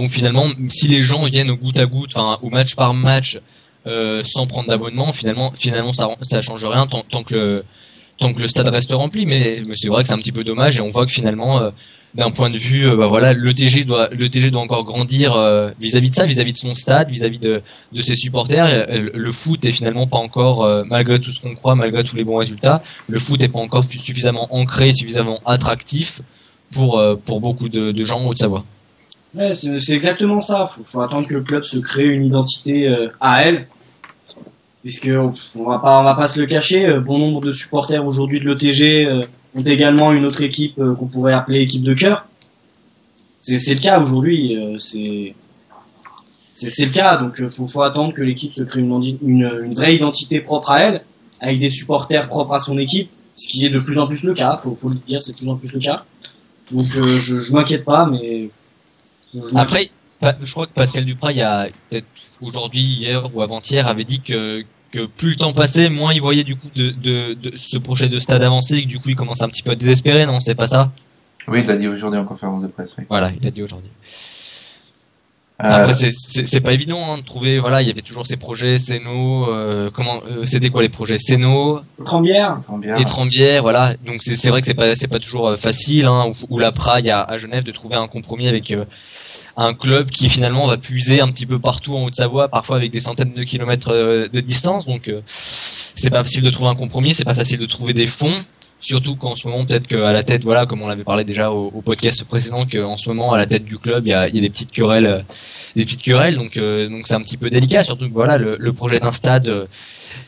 finalement, si les gens viennent au goutte à goutte, enfin au match par match, sans prendre d'abonnement, finalement ça change rien tant que le stade reste rempli. Mais c'est vrai que c'est un petit peu dommage et on voit que finalement d'un point de vue bah voilà le TG doit encore grandir vis-à-vis de ça, vis-à-vis de son stade, vis-à-vis de ses supporters. Le foot est finalement pas encore malgré tout ce qu'on croit, malgré tous les bons résultats, le foot est pas encore suffisamment ancré, suffisamment attractif pour beaucoup de gens en Haute-Savoie. Ouais, c'est exactement ça. Faut attendre que le club se crée une identité à elle, puisque on va pas se le cacher. Bon nombre de supporters aujourd'hui de l'ETG ont également une autre équipe qu'on pourrait appeler équipe de cœur. C'est le cas aujourd'hui. C'est le cas. Donc faut attendre que l'équipe se crée une vraie identité propre à elle, avec des supporters propres à son équipe, ce qui est de plus en plus le cas. Faut le dire, c'est de plus en plus le cas. Donc je m'inquiète pas, mais après, je crois que Pascal Duprat, il y a peut-être aujourd'hui, hier ou avant-hier, avait dit que plus le temps passait, moins il voyait du coup de ce projet de stade avancé, et que du coup il commence un petit peu à désespérer, non? C'est pas ça? Oui, il l'a dit aujourd'hui en conférence de presse. Oui. Voilà, il l'a dit aujourd'hui. Après, c'est pas évident de trouver. Voilà, il y avait toujours ces projets, Seno. C'était quoi les projets? Seno, Trembières et Trembières. Voilà. Donc c'est vrai que c'est pas toujours facile. Ou la Praille à Genève de trouver un compromis avec un club qui finalement va puiser un petit peu partout en Haute-Savoie, parfois avec des centaines de kilomètres de distance. Donc c'est pas facile de trouver un compromis, c'est pas facile de trouver des fonds. Surtout qu'en ce moment, peut-être qu'à la tête, voilà, comme on l'avait parlé déjà au podcast précédent, qu'en ce moment, à la tête du club, il y a des petites querelles, donc c'est un petit peu délicat. Surtout que voilà, le projet d'un stade,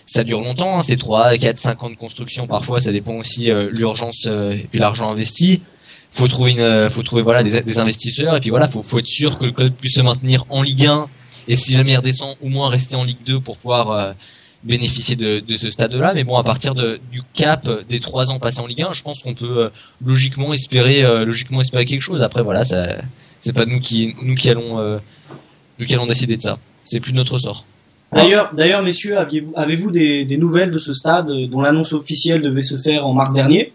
ça dure longtemps, c'est 3, 4, 5 ans de construction, parfois, ça dépend aussi l'urgence et puis l'argent investi. Faut trouver voilà des investisseurs et puis voilà, faut être sûr que le club puisse se maintenir en Ligue 1 et si jamais il redescend, au moins rester en Ligue 2 pour pouvoir bénéficier de ce stade-là. Mais bon, à partir du cap des 3 ans passés en Ligue 1, je pense qu'on peut logiquement espérer quelque chose. Après voilà, c'est pas nous qui allons décider de ça. C'est plus de notre sort. D'ailleurs, messieurs, avez-vous des nouvelles de ce stade dont l'annonce officielle devait se faire en mars dernier?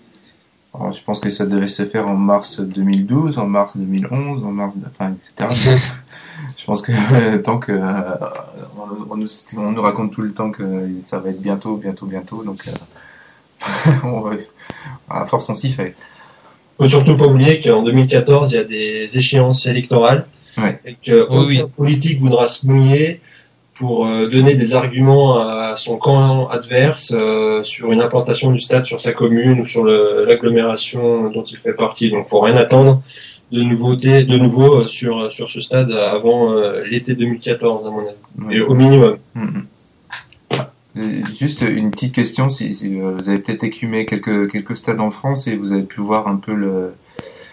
Alors, je pense que ça devait se faire en mars 2012, en mars 2011, etc. Je pense que tant que on nous raconte tout le temps que ça va être bientôt, donc à force on s'y fait. Faut surtout pas oublier qu'en 2014 il y a des échéances électorales, ouais. Et qu'aucun politique voudra se mouiller pour donner des arguments à son camp adverse sur une implantation du stade sur sa commune ou sur l'agglomération dont il fait partie. Donc faut rien attendre de nouveau sur ce stade avant l'été 2014 à mon avis, et au minimum. Juste une petite question, si vous avez peut-être écumé quelques stades en France et vous avez pu voir un peu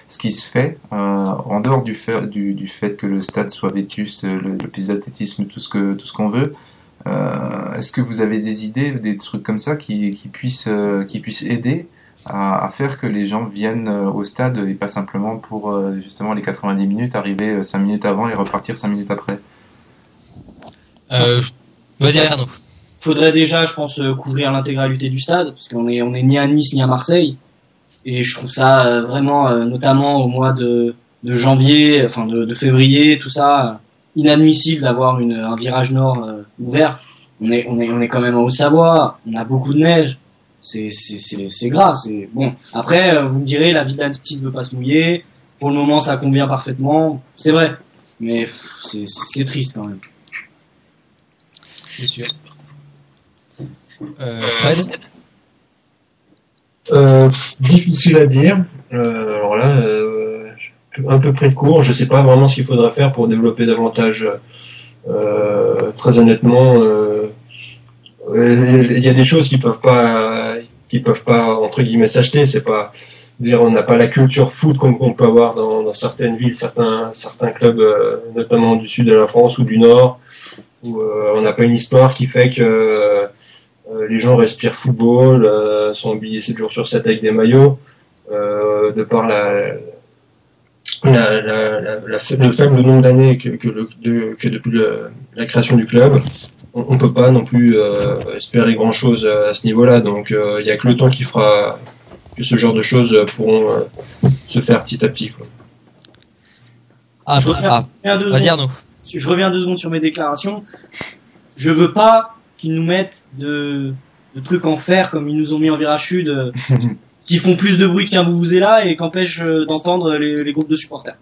ce qui se fait en dehors du fait que le stade soit vétuste, le piste d'athlétisme, tout ce qu'on veut. Est-ce que vous avez des idées, des trucs comme ça qui puissent aider à faire que les gens viennent au stade et pas simplement pour justement les 90 minutes, arriver 5 minutes avant et repartir 5 minutes après. Vas-y Arnaud. Faudrait déjà, je pense, couvrir l'intégralité du stade, parce qu'on est ni à Nice ni à Marseille. Et je trouve ça vraiment, notamment au mois de janvier, enfin de février, tout ça, inadmissible d'avoir un virage nord ouvert. On est quand même en Haute-Savoie, on a beaucoup de neige. C'est grave. C'est bon. Après, vous me direz, la ville d'Annecy ne veut pas se mouiller. Pour le moment, ça convient parfaitement. C'est vrai, mais c'est triste quand même. C'est sûr. Fred. Difficile à dire. Alors là, un peu près de court. Je sais pas vraiment ce qu'il faudrait faire pour développer davantage. Très honnêtement, il y a des choses qui peuvent pas entre guillemets s'acheter. C'est pas dire on n'a pas la culture foot comme on peut avoir dans certaines villes, certains clubs, notamment du sud de la France ou du nord, où on n'a pas une histoire qui fait que les gens respirent football, sont habillés 7 jours sur 7 avec des maillots, de par le faible nombre d'années que depuis la création du club, on peut pas non plus espérer grand chose à ce niveau-là. Donc il y a que le temps qui fera que ce genre de choses pourront se faire petit à petit, quoi. Vas-y Arnaud. Je reviens 2 secondes sur mes déclarations. Je veux pas qu'ils nous mettent de trucs en fer comme ils nous ont mis en virage sud, qui font plus de bruit qu'un vuvuzela et qu'empêchent d'entendre les groupes de supporters.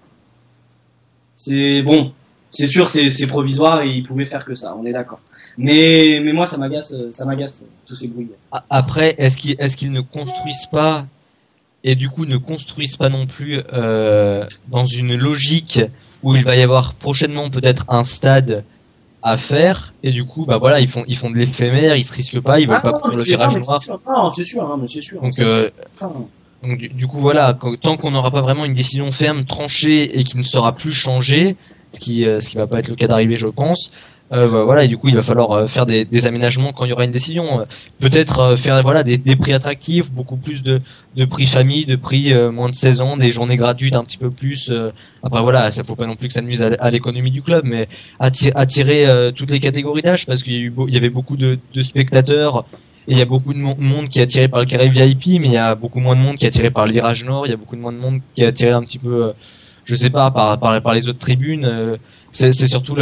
C'est bon, c'est sûr, c'est provisoire et ils pouvaient faire que ça, on est d'accord. Mais moi ça m'agace tous ces bruits. Après, est-ce qu'ils ne construisent pas et du coup ne construisent pas non plus dans une logique où il va y avoir prochainement peut-être un stade à faire et du coup bah voilà ils font de l'éphémère, ils se risquent pas, ils veulent pas prendre le virage noir. C'est sûr. Donc du coup voilà, tant qu'on n'aura pas vraiment une décision ferme, tranchée et qui ne sera plus changée, ce qui va pas être le cas d'arriver je pense. Voilà, et du coup il va falloir faire des aménagements quand il y aura une décision. Peut-être faire voilà des prix attractifs, beaucoup plus de prix famille, de prix moins de 16 ans, des journées gratuites un petit peu plus. Après voilà, ça faut pas non plus que ça nuise à l'économie du club, mais attirer toutes les catégories d'âge parce qu'il y avait beaucoup de spectateurs. Et il y a beaucoup de monde qui est attiré par le carré VIP, mais il y a beaucoup moins de monde qui est attiré par le virage nord. Il y a beaucoup moins de monde qui est attiré un petit peu, je sais pas, par les autres tribunes. C'est surtout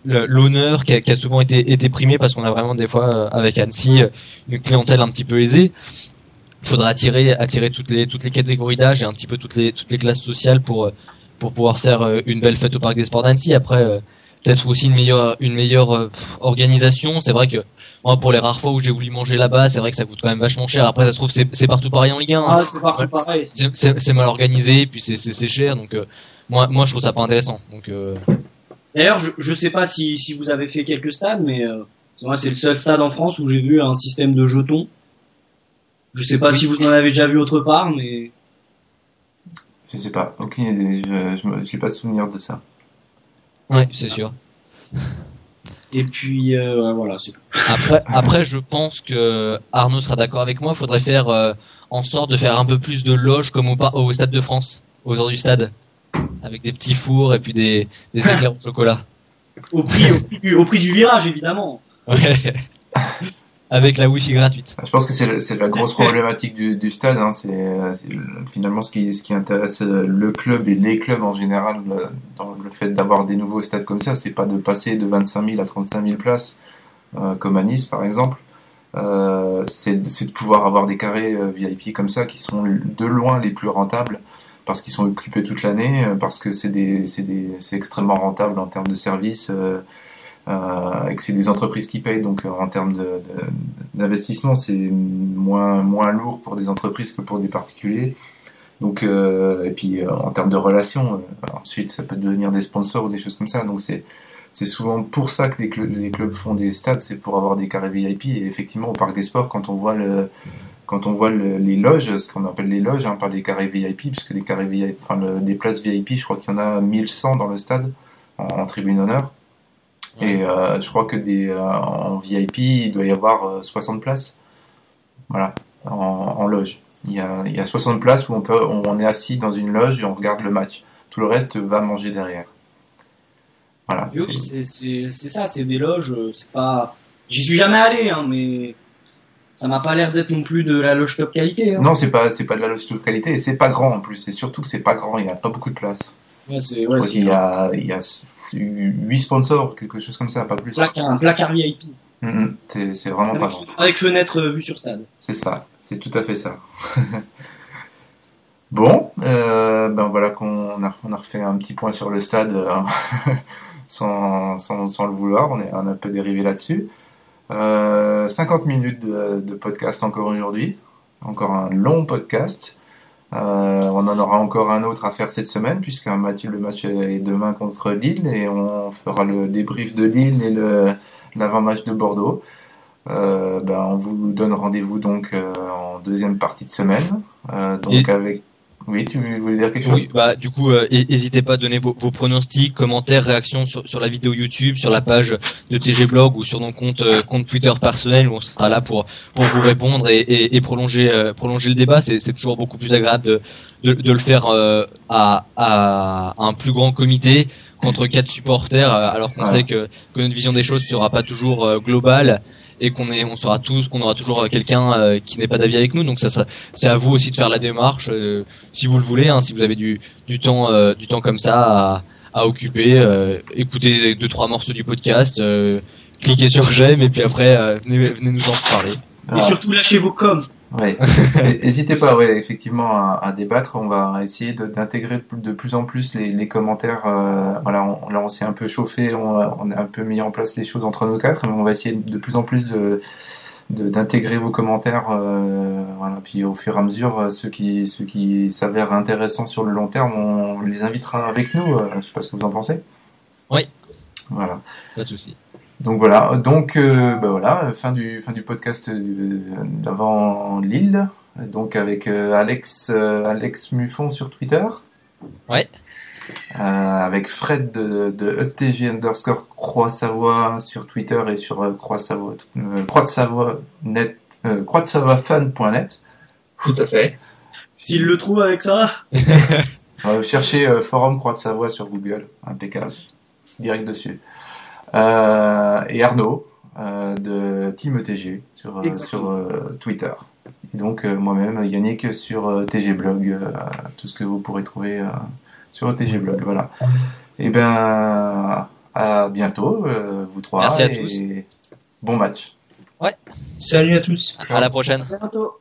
l'honneur qui a souvent été primé parce qu'on a vraiment des fois avec Annecy une clientèle un petit peu aisée. Il faudra attirer toutes les catégories d'âge et un petit peu toutes les classes sociales pour pouvoir faire une belle fête au parc des Sports d'Annecy. Après peut-être aussi une meilleure organisation. C'est vrai que moi, pour les rares fois où j'ai voulu manger là-bas, c'est vrai que ça coûte quand même vachement cher. Après, ça se trouve c'est partout pareil en Ligue 1. Ah, c'est partout pareil. C'est mal organisé, puis c'est cher. Donc moi, je trouve ça pas intéressant. Donc d'ailleurs, je sais pas si vous avez fait quelques stades, mais moi, c'est le seul stade en France où j'ai vu un système de jetons. Je sais pas si vous en avez déjà vu autre part, mais je sais pas, aucune idée. J'ai pas de souvenir de ça. Ouais, c'est sûr. Et puis voilà, c'est tout. Après, je pense que Arnaud sera d'accord avec moi. Il faudrait faire en sorte de faire un peu plus de loges comme au Stade de France, aux heures du stade, avec des petits fours et puis des éclairs au chocolat. Au prix du virage, évidemment. Ouais. Avec la Wi-Fi gratuite. Je pense que c'est la grosse problématique du stade. Hein. C'est finalement ce qui intéresse le club et les clubs en général dans le fait d'avoir des nouveaux stades comme ça. C'est pas de passer de 25 000 à 35 000 places comme à Nice par exemple. C'est de pouvoir avoir des carrés VIP comme ça qui sont de loin les plus rentables parce qu'ils sont occupés toute l'année, parce que c'est extrêmement rentable en termes de services. Et que c'est des entreprises qui payent, donc en termes d'investissement c'est moins lourd pour des entreprises que pour des particuliers, donc et puis en termes de relations ensuite ça peut devenir des sponsors ou des choses comme ça, donc c'est souvent pour ça que les clubs font des stades, c'est pour avoir des carrés VIP. Et effectivement au Parc des Sports quand on voit les loges, ce qu'on appelle les loges, hein, pas les carrés VIP, puisque des carrés VIP, des places VIP, je crois qu'il y en a 1100 dans le stade en tribune honneur. Et je crois que en VIP, il doit y avoir 60 places. Voilà. en loge. Il y a 60 places où on est assis dans une loge et on regarde le match. Tout le reste va manger derrière. Voilà. Oui, c'est ça, c'est des loges, c'est pas. J'y suis jamais allé, hein, mais ça m'a pas l'air d'être non plus de la loge top qualité. Hein. Non, c'est pas de la loge top qualité et c'est pas grand en plus. Et surtout que c'est pas grand, il y a pas beaucoup de place. Ouais, il y a 8 sponsors, quelque chose comme ça, pas plus. Un placard VIP. C'est vraiment pas grand. Avec fenêtre vue sur stade. C'est ça, c'est tout à fait ça. Bon, ben voilà qu'on a refait un petit point sur le stade sans le vouloir, on a un peu dérivé là-dessus. 50 minutes de podcast encore aujourd'hui, encore un long podcast. On en aura encore un autre à faire cette semaine puisque le match est demain contre Lille et on fera le débrief de Lille et l'avant-match de Bordeaux. On vous donne rendez-vous donc en deuxième partie de semaine. Oui, tu voulais dire quelque chose? Oui, du coup, n'hésitez pas à donner vos pronostics, commentaires, réactions sur la vidéo YouTube, sur la page de TG Blog ou sur nos compte Twitter personnel où on sera là pour vous répondre et prolonger le débat. C'est toujours beaucoup plus agréable de le faire à un plus grand comité qu'entre 4 supporters, alors qu'on sait que notre vision des choses sera pas toujours globale. Et qu'on aura toujours quelqu'un qui n'est pas d'avis avec nous, donc c'est à vous aussi de faire la démarche si vous le voulez, hein, si vous avez du temps comme ça à occuper, écoutez 2-3 morceaux du podcast, cliquez sur j'aime et puis après venez nous en parler. Et surtout lâchez vos coms. Ouais. N'hésitez pas, effectivement, à débattre. On va essayer d'intégrer de plus en plus les commentaires. Là, on s'est un peu chauffé, on a un peu mis en place les choses entre nous quatre, mais on va essayer de plus en plus d'intégrer vos commentaires. Puis au fur et à mesure, ceux qui s'avèrent intéressants sur le long terme, on les invitera avec nous. Je sais pas ce que vous en pensez. Oui. Voilà. Pas de souci. Donc voilà, fin du podcast d'avant Lille, donc avec Alex Muffon sur Twitter. Ouais. Avec Fred de ETG _Croix-Savoie sur Twitter et sur croix-de-savoie.net. Tout à fait. S'il le trouve avec ça. Cherchez Forum Croix-de-Savoie sur Google, impeccable, direct dessus. Et Arnaud de Team ETG sur Twitter. Et donc moi-même, Yannick sur TG Blog, tout ce que vous pourrez trouver sur TG Blog. Voilà. Et à bientôt, vous trois. Merci à tous. Bon match. Ouais. Salut à tous. À la prochaine. À bientôt.